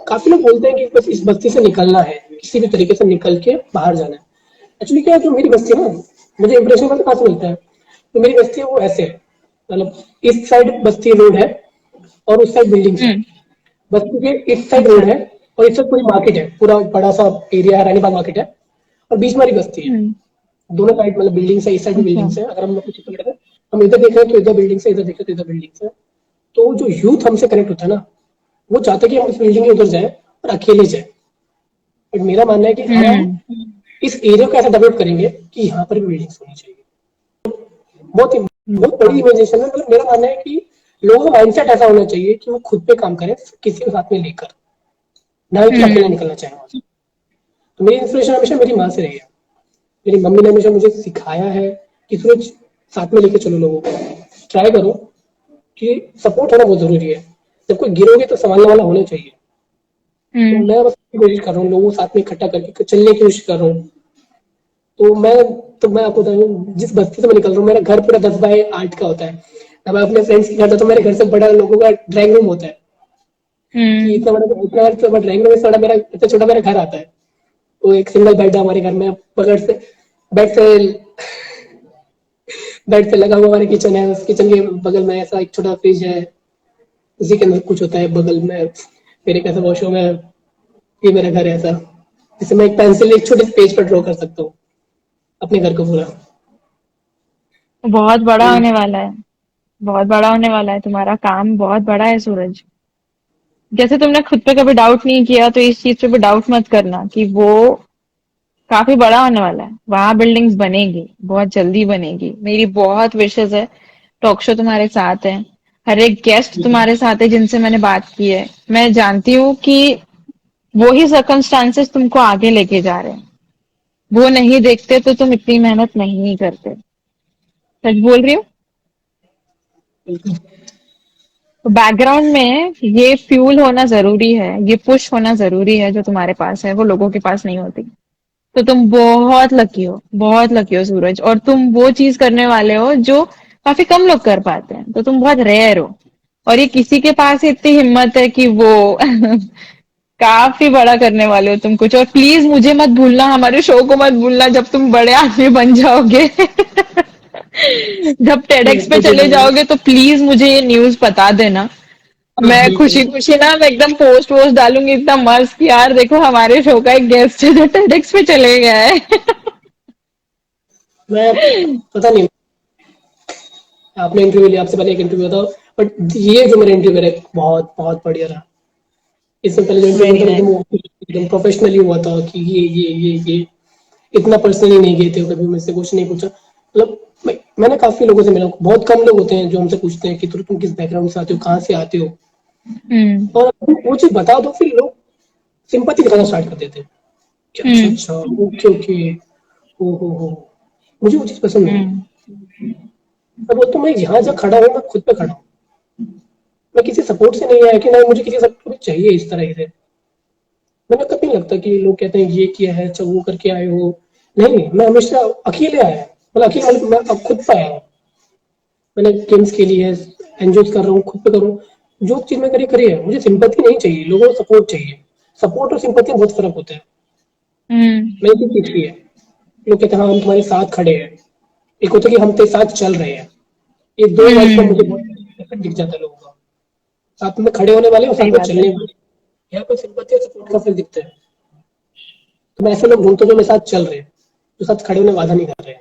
काफी लोग बोलते हैं कि बस इस बस्ती से निकलना है, किसी भी तरीके से निकल के बाहर जाना है। एक्चुअली क्या है, जो मेरी बस्ती है ना, मुझे इंप्रेशन पता कहाँ से मिलता है। तो मेरी बस्ती है वो ऐसे है, मतलब इस साइड बस्ती रोड है और उस साइड बिल्डिंग्स है। हम्म। बस्ती के इस साइड रोड अच्छा। है और इस साइड पूरी मार्केट है, पूरा बड़ा सा एरिया है, रानीबाग मार्केट है, और बीच में हमारी बस्ती है। हम्म। दोनों साइड मतलब बिल्डिंग्स है, इस साइड भी अच्छा। बिल्डिंग्स है। अगर हम कुछ पकड़े हैं, हम इधर देख रहे हैं तो इधर बिल्डिंग्स है, इधर देख रहे हैं तो इधर बिल्डिंग्स है। तो जो यूथ हमसे कनेक्ट होता है ना, वो चाहता है कि हम उस बिल्डिंग के उधर जाए और अकेले जाए। बट मेरा मानना है कि हम हम्म। इस एरिया को ऐसा डेवलप करेंगे कि यहाँ पर भी बिल्डिंग्स होनी चाहिए। बहुत बहुत बड़ी इमेजिनेशन है। मतलब मेरा मानना है कि लोगों का माइंडसेट ऐसा होना चाहिए कि वो खुद पे काम करें, किसी को साथ में लेकर, ना कि अकेले हम्म। निकलना चाहे वहां से। तो मेरी इंस्पिरेशन हमेशा मेरी माँ से रही है। मेरी मम्मी ने हमेशा मुझे सिखाया है कि सूरज, साथ में लेके चलो लोगों को, ट्राई करो, कि सपोर्ट होना बहुत जरूरी है। जब कोई गिरोगे तो संभालने वाला होना चाहिए। तो हम्म। मैं बस कोशिश कर रहा हूँ लोगों को साथ में इकट्ठा करके चलने की कोशिश कर रहा हूँ। तो मैं आपको बताऊँ, जिस बस्ती से मैं निकल रहा हूँ, मेरा घर पूरा 10 बाय 8 का होता है। जब मैं अपने फ्रेंड्स के घर जाता हूँ तो मेरे घर से बड़ा लोगों का ड्राइंग रूम होता है, कि हम्म। इतना बड़ा ड्राइंग रूम है, मेरा इतना छोटा मेरा घर आता है। तो एक सिंगल बेड है हमारे घर में, बगल से बेड से बेड पे लगा हुआ हमारे किचन है, उस किचन के बगल में ऐसा एक छोटा फ्रिज है, उसी के अंदर कुछ होता है बगल में। फिर एक ऐसा वॉशरूम है, ये मेरा घर है ऐसा, जिससे मैं एक पेंसिल एक छोटे पेज पर ड्रॉ कर सकता हूँ अपने घर को पूरा। बहुत बड़ा होने वाला है, बहुत बड़ा होने वाला है, तुम्हारा काम बहुत बड़ा है सूरज। जैसे तुमने खुद पे कभी डाउट नहीं किया, तो इस चीज पे भी डाउट मत करना कि वो काफी बड़ा होने वाला है। वहां बिल्डिंग्स बनेगी, बहुत जल्दी बनेगी। मेरी बहुत विशेष है, टॉक शो तुम्हारे साथ है, हर एक गेस्ट तुम्हारे साथ है जिनसे मैंने बात की है। मैं जानती हूँ कि वो ही सर्कमस्टांसेस तुमको आगे लेके जा रहे हैं। वो नहीं देखते तो तुम इतनी मेहनत नहीं करते। सच बोल रही हूँ। बिल्कुल। तो बैकग्राउंड में ये फ्यूल होना जरूरी है, ये पुश होना जरूरी है, जो तुम्हारे पास है वो लोगों के पास नहीं होती। तो तुम बहुत लकी हो, बहुत लकी हो सूरज। और तुम वो चीज करने वाले हो जो काफी कम लोग कर पाते हैं, तो तुम बहुत रेयर हो। और ये किसी के पास इतनी हिम्मत है कि वो काफी बड़ा करने वाले हो तुम कुछ। और प्लीज मुझे मत भूलना, हमारे शो को मत भूलना जब तुम बड़े आदमी बन जाओगे। जब टेडेक्स पे मुझे चले जाओगे तो प्लीज मुझे ये न्यूज बता देना। हाँ, मैं बिल्कुल। खुशी खुशी ना, मैं एकदम पोस्ट वोस्ट डालूंगी इतना मस्त कि यार देखो हमारे शो का एक गेस्ट है जो टेडेक्स पे चले गया है। मैं पता नहीं, आपने इंटरव्यू लिया, आपसे पहले एक इंटरव्यू था, बट ये जो मेरा इंटरव्यू है बहुत बहुत बढ़िया रहा। इससे पहले जो इंटरव्यू वेरी था नाइस। एकदम प्रोफेशनली हुआ था कि ये इतना पर्सनली नहीं गए थे, कभी मुझसे कुछ नहीं पूछा। मतलब मैंने काफी लोगों से मिला हूँ, बहुत कम लोग होते हैं जो हमसे पूछते हैं कि तुम किस बैकग्राउंड से आते हो, कहाँ से आते हो। हम्म। और अगर वो चीज बता दो, फिर लोग सिंपैथी दिखाना स्टार्ट कर देते हैं कि अच्छा हम्म। अच्छा, ओके ओके, हो। मुझे वो चीज पसंद नहीं। हम्म। मैं बोलता हूँ मैं यहाँ जहाँ खड़ा हूँ, मैं खुद पे खड़ा हूँ। मैं किसी सपोर्ट से नहीं आया कि नहीं मुझे किसी सपोर्ट चाहिए इस तरह से। मैंने कभी नहीं लगता कि लोग कहते हैं ये किया है, अच्छा वो करके आए हो। नहीं, मैं हमेशा अकेले आया, मतलब अकेले मतलब मैं अब खुद पे आया हूँ। मैंने गेम्स खेली है, एंजॉय कर रहा हूँ, खुद पे कर रहा हूँ। जो चीज मैं करी है, मुझे सिंपैथी नहीं चाहिए, लोगों को सपोर्ट चाहिए। सपोर्ट और सिंपैथी में बहुत फर्क होता है। हम्म। मैंने ये सीखी है। लोग कहते हैं हाँ हम तुम्हारे साथ खड़े हैं, एक होता है कि हम तेरे साथ चल रहे हैं। ये दो वर्ड का मुझे हम्म। बहुत डिफरेंट दिख जाता है लोगों का। साथ में खड़े होने वाले और सही साथ में बात है। चलने वाले, यहाँ पर सिंपैथी और सपोर्ट का फर्क दिखता है। तो मैं ऐसे लोग ढूंढता हूँ जो मेरे साथ चल रहे हैं, जो साथ खड़े होने वादा नहीं कर रहे हैं।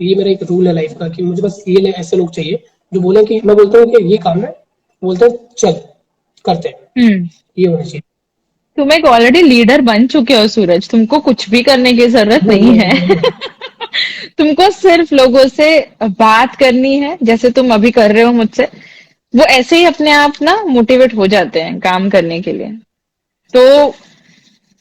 तो ये मेरा एक रूल है लाइफ का कि मुझे बस ये ऐसे लोग चाहिए जो बोले कि मैं बोलता हूँ कि ये काम है, बोलते हैं चल करते हैं, हम्म। ये होना चाहिए। तुम एक ऑलरेडी लीडर बन चुके हो सूरज, तुमको कुछ भी करने की जरूरत नहीं है। तुमको सिर्फ लोगों से बात करनी है, जैसे तुम अभी कर रहे हो मुझसे। वो ऐसे ही अपने आप ना मोटिवेट हो जाते हैं काम करने के लिए। तो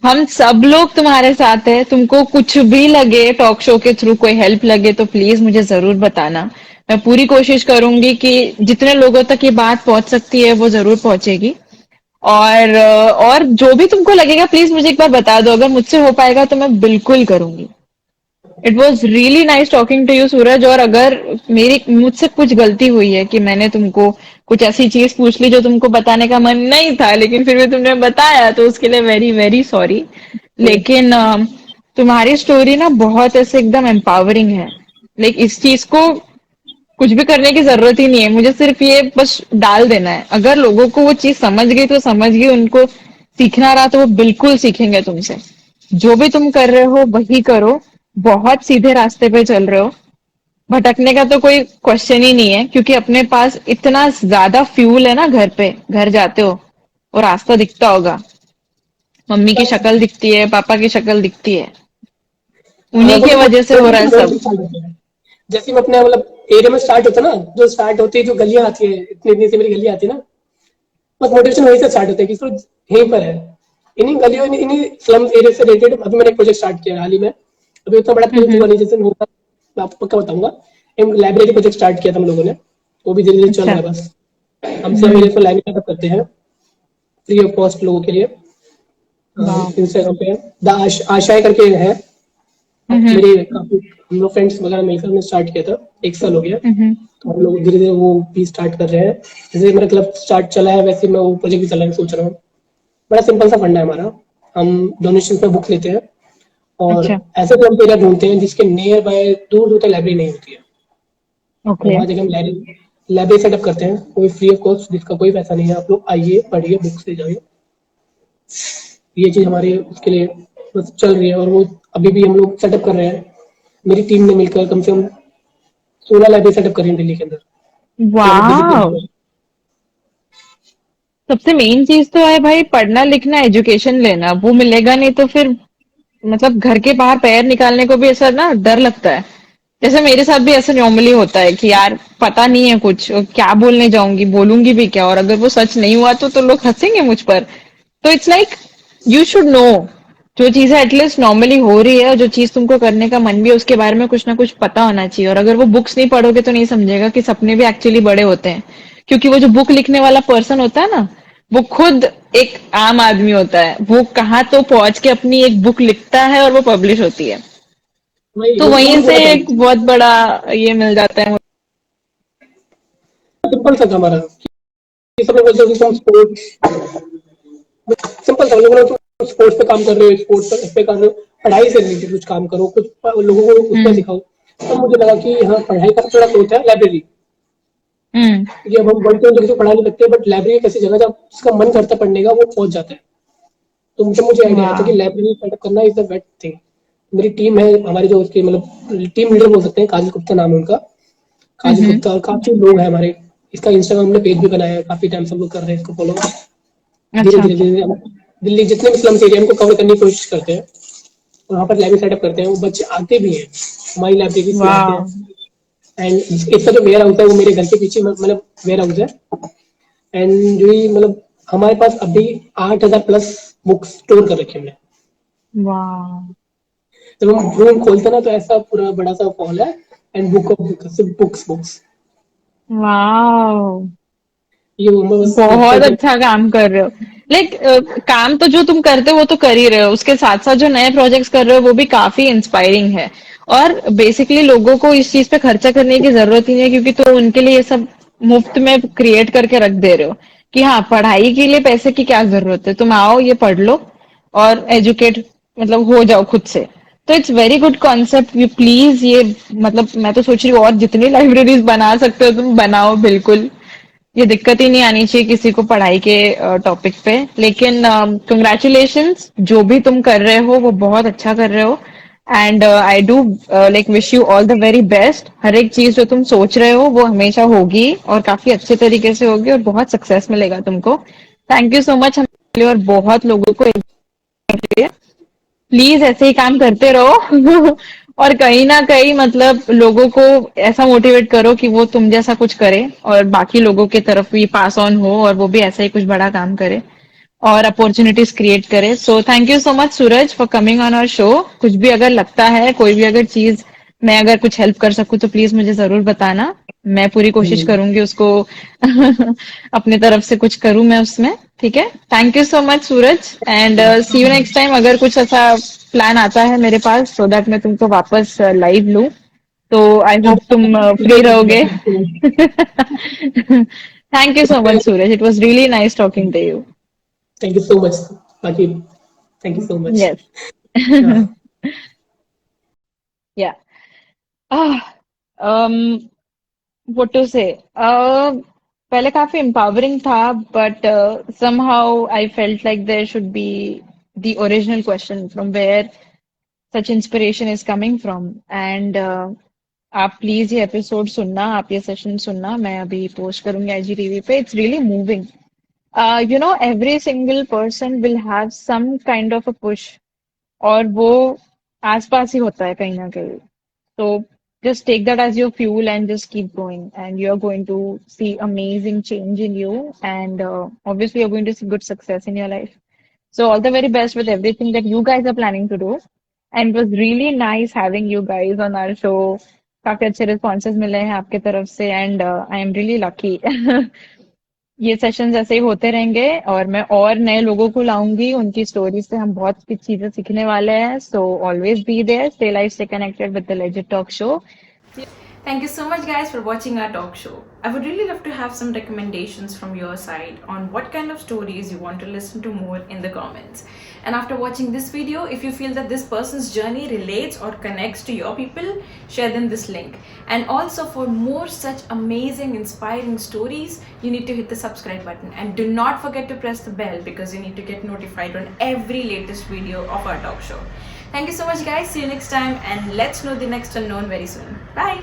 हम सब लोग तुम्हारे साथ है। तुमको कुछ भी लगे, टॉक शो के थ्रू कोई हेल्प लगे, तो प्लीज मुझे जरूर बताना। मैं पूरी कोशिश करूंगी कि जितने लोगों तक ये बात पहुंच सकती है वो जरूर पहुंचेगी। और जो भी तुमको लगेगा प्लीज मुझे एक बार बता दो। अगर मुझसे हो पाएगा तो मैं बिल्कुल करूंगी। It was really nice talking to you Suraj. और अगर मेरी मुझसे कुछ गलती हुई है कि मैंने तुमको कुछ ऐसी चीज पूछ ली जो तुमको बताने का मन नहीं था, लेकिन फिर भी तुमने बताया, तो उसके लिए वेरी वेरी सॉरी। लेकिन तुम्हारी स्टोरी ना बहुत ऐसे एकदम एम्पावरिंग है। लाइक इस चीज को कुछ भी करने की जरूरत ही नहीं है, मुझे सिर्फ ये बस डाल देना है। अगर लोगों को वो चीज समझ गई तो समझ गई, उनको सीखना रहा तो वो बिल्कुल सीखेंगे तुमसे। जो भी तुम कर रहे हो वही करो। बहुत सीधे रास्ते पे चल रहे हो। भटकने का तो कोई क्वेश्चन ही नहीं है, क्योंकि अपने पास इतना ज्यादा फ्यूल है ना। घर पे घर जाते हो और रास्ता दिखता होगा, मम्मी की शक्ल दिखती है, पापा की शक्ल दिखती है, हाँ, उन्हीं तो की वजह से हो रहा है सब। जैसे मैं अपने मतलब एरिया में स्टार्ट होता है ना, जो स्टार्ट होती है, जो गलियां आती है, इतनी इतनी सी मेरी गली आती है ना, बस मोटिवेशन वहीं से स्टार्ट होता है कि इसको यहीं पर है। इन्हीं गलियों इन्हीं स्लम एरिया से रिलेटेड अभी मैंने एक प्रोजेक्ट स्टार्ट किया है हाल ही में। अभी उतना बड़ा प्रोजेक्ट हम्म। हुआ नहीं, जैसे होगा मैं आपको पक्का बताऊंगा। एक लाइब्रेरी प्रोजेक्ट स्टार्ट किया था हम लोगों ने, वो भी धीरे धीरे चल अच्छा। रहा है। बस हम सब हम्म। एरिया को लाइन अप करते हैं फ्री ऑफ कॉस्ट लोगों के लिए। वाह। इंस्टाग्राम पे द आशाएं करके है। हम्म। मेरे काफी हम लोग फ्रेंड्स वगैरह मिलकर हमने स्टार्ट किया था, एक साल हो गया। हम्म। तो हम लोग धीरे धीरे वो भी स्टार्ट कर रहे हैं। जैसे मेरा क्लब स्टार्ट चला है, वैसे मैं वो प्रोजेक्ट भी चला है, सोच रहा हूँ। बड़ा सिंपल सा फंडा है हमारा। हम डोनेशन पे बुक लेते हैं और अच्छा। ऐसे तो हम एरिया ढूंढते हैं जिसके नियर बाय दूर दूर तक लाइब्रेरी नहीं होती है, और ओके। वहाँ जाके हम लाइब्रेरी सेटअप करते हैं, कोई फ्री ऑफ कॉस्ट, जिसका कोई पैसा नहीं है, आप लोग आइए पढ़िए बुक्स ले जाइए। ये चीज हमारे उसके लिए बस चल रही है, और वो अभी भी हम लोग सेटअप कर रहे हैं। मेरी टीम ने मिलकर कम से कम 16 लाइब्रेरी सेटअप करी है दिल्ली के अंदर, जो हमें दिल्ली के वाह। अंदर। सबसे मेन चीज तो है भाई, पढ़ना लिखना एजुकेशन लेना, वो मिलेगा नहीं तो फिर मतलब घर के बाहर पैर निकालने को भी ऐसा ना डर लगता है। जैसे मेरे साथ भी ऐसा नॉर्मली होता है कि यार पता नहीं है कुछ, और क्या बोलने जाऊंगी, बोलूंगी भी क्या, और अगर वो सच नहीं हुआ तो लोग हंसेंगे मुझ पर। तो it's like you should know जो चीजें एटलीस्ट नॉर्मली हो रही है, और जो चीज तुमको करने का मन भी है, उसके बारे में कुछ ना कुछ पता होना चाहिए। और अगर वो बुक्स नहीं पढ़ोगे तो नहीं समझेगा कि सपने भी एक्चुअली बड़े होते हैं। क्योंकि वो जो बुक लिखने वाला पर्सन होता है ना, वो खुद एक आम आदमी होता है, वो कहाँ तो पहुंच के अपनी एक बुक लिखता है और वो पब्लिश होती है। वही तो वो वहीं से थोड़ा सा एक बहुत बड़ा ये मिल जाता है। सिंपल सा था हमारा, कि सब लोग बोलते हैं कि तुम स्पोर्ट्स, सिंपल था, लोगों ने तुम स्पोर्ट्स पे काम कर रहे हो, स्पोर्ट्स पे इस पे कर रहे हो, पढ़ाई से रिलेटेड कुछ काम करो, कुछ लोगों को उसमें हम्म। सिखाओ। तब मुझे लगा कि हाँ, पढ़ाई का थोड़ा सोच है लाइब्रेरी, हम्म। क्योंकि अब हम बोलते हैं तो किसी को पढ़ा नहीं सकते, बट लाइब्रेरी एक ऐसी जगह जब जिसका मन करता है पढ़ने का वो पहुंच जाता है। तो मुझे आइडिया आया था कि वाह। लाइब्रेरी सेटअप करना इज द बेस्ट थिंग। मेरी टीम है, हमारे जो उसके मतलब टीम लीडर बोल सकते हैं, काजल गुप्ता नाम है उनका। काजल हम्म। गुप्ता और काफी लोग हैं हमारे। इसका इंस्टाग्राम में पेज भी बनाया है, काफी टाइम से हम लोग कर रहे हैं इसको फॉलो। धीरे अच्छा। धीरे धीरे हम दिल्ली जितने भी स्लम्स एरिया उनको कवर करने की कोशिश करते हैं, और वहाँ पर लाइब्रेरी सेटअप करते हैं। वो बच्चे आते भी हैं, हमारी लाइब्रेरीज में आते वाह। हैं। एंड इसका जो वेयर हाउस है वो मेरे घर के पीछे मतलब वेयर हाउस है। एंड जो ये मतलब हमारे पास अभी 8,000 प्लस बुक्स स्टोर कर रखे हैं। वाह। जब हम रूम खोलते हैं ना, तो ऐसा पूरा बड़ा सा हॉल है, एंड बुक ऑफ बुक, सिर्फ बुक्स बुक्स। वाह। ये वो बस लगता है बहुत कि अच्छा काम कर रहे हो। लाइक काम तो जो तुम करते हो वो तो कर ही रहे हो, उसके साथ साथ जो नए प्रोजेक्ट्स कर रहे हो वो भी काफी इंस्पायरिंग है। और बेसिकली लोगों को इस चीज पे खर्चा करने की जरूरत ही नहीं है, क्योंकि तो उनके लिए ये सब मुफ्त में क्रिएट करके रख दे रहे हो कि हाँ, पढ़ाई के लिए पैसे की क्या जरूरत है, तुम आओ ये पढ़ लो और एजुकेट मतलब हो जाओ खुद से। तो it's very good concept, you please ये मतलब मैं तो सोच रही हूँ और जितनी लाइब्रेरीज बना सकते हो तुम बनाओ बिल्कुल। ये दिक्कत ही नहीं आनी चाहिए किसी को पढ़ाई के टॉपिक पे। लेकिन कंग्रेचुलेशंस, जो भी तुम कर रहे हो वो बहुत अच्छा कर रहे हो। And I do like wish you all the very best. हर एक चीज जो तुम सोच रहे हो वो हमेशा होगी और काफी अच्छे तरीके से होगी और बहुत सक्सेस मिलेगा तुमको। थैंक यू सो मच हमारे लिए और बहुत लोगों को प्लीज ऐसे ही काम करते रहो। और कहीं ना कहीं मतलब लोगों को ऐसा मोटिवेट करो कि वो तुम जैसा कुछ करे और बाकी लोगों की तरफ भी पास ऑन हो और वो भी ऐसा ही कुछ बड़ा काम करे और अपॉर्चुनिटीज क्रिएट करे। So thank you so much Suraj for coming on our show. कुछ भी अगर लगता है, कोई भी अगर चीज मैं अगर कुछ हेल्प कर सकूं तो प्लीज मुझे जरूर बताना। मैं पूरी कोशिश करूंगी उसको अपनी तरफ से कुछ करूं मैं उसमें। ठीक है, thank you so much Suraj and see you next time. अगर कुछ ऐसा प्लान आता है मेरे पास सो दैट मैं तुमको वापस लाइव लूं, तो आई होप तुम फ्री रहोगे। Thank you so much Suraj, it was really nice talking to you. Thank you so much बाकी, thank you so much. Yes. Yeah. Ah, what to say? पहले काफी empowering था, but somehow I felt like there should be the original question from where such inspiration is coming from. And आप please ये episode सुनना, आप ये session सुनना, मैं अभी पोस्ट करूंगी IGTV पे। It's really moving. You know, every single person will have some kind of a push, और वो आसपास ही होता है कहीं ना कहीं। So just take that as your fuel and just keep going, and you're going to see amazing change in you, and obviously you're going to see good success in your life. So all the very best with everything that you guys are planning to do. And it was really nice having you guys on our show. काफी अच्छे responses मिले हैं आपके तरफ से, and I am really lucky. ये sessions ऐसे ही होते रहेंगे और मैं और नए लोगों को लाऊंगी, उनकी स्टोरी से हम बहुत कुछ चीजें सीखने वाले हैं। So always be there, stay live, stay connected with the legit talk show. Thank you so much, guys, for watching our talk show. I would really love to have some recommendations from your side on what kind of stories you want to listen to more in the comments. And after watching this video, if you feel that this person's journey relates or connects to your people, share them this link. And also, for more such amazing, inspiring stories, you need to hit the subscribe button. And do not forget to press the bell, because you need to get notified on every latest video of our talk show. Thank you so much, guys. See you next time, and let's know the next unknown very soon. Bye.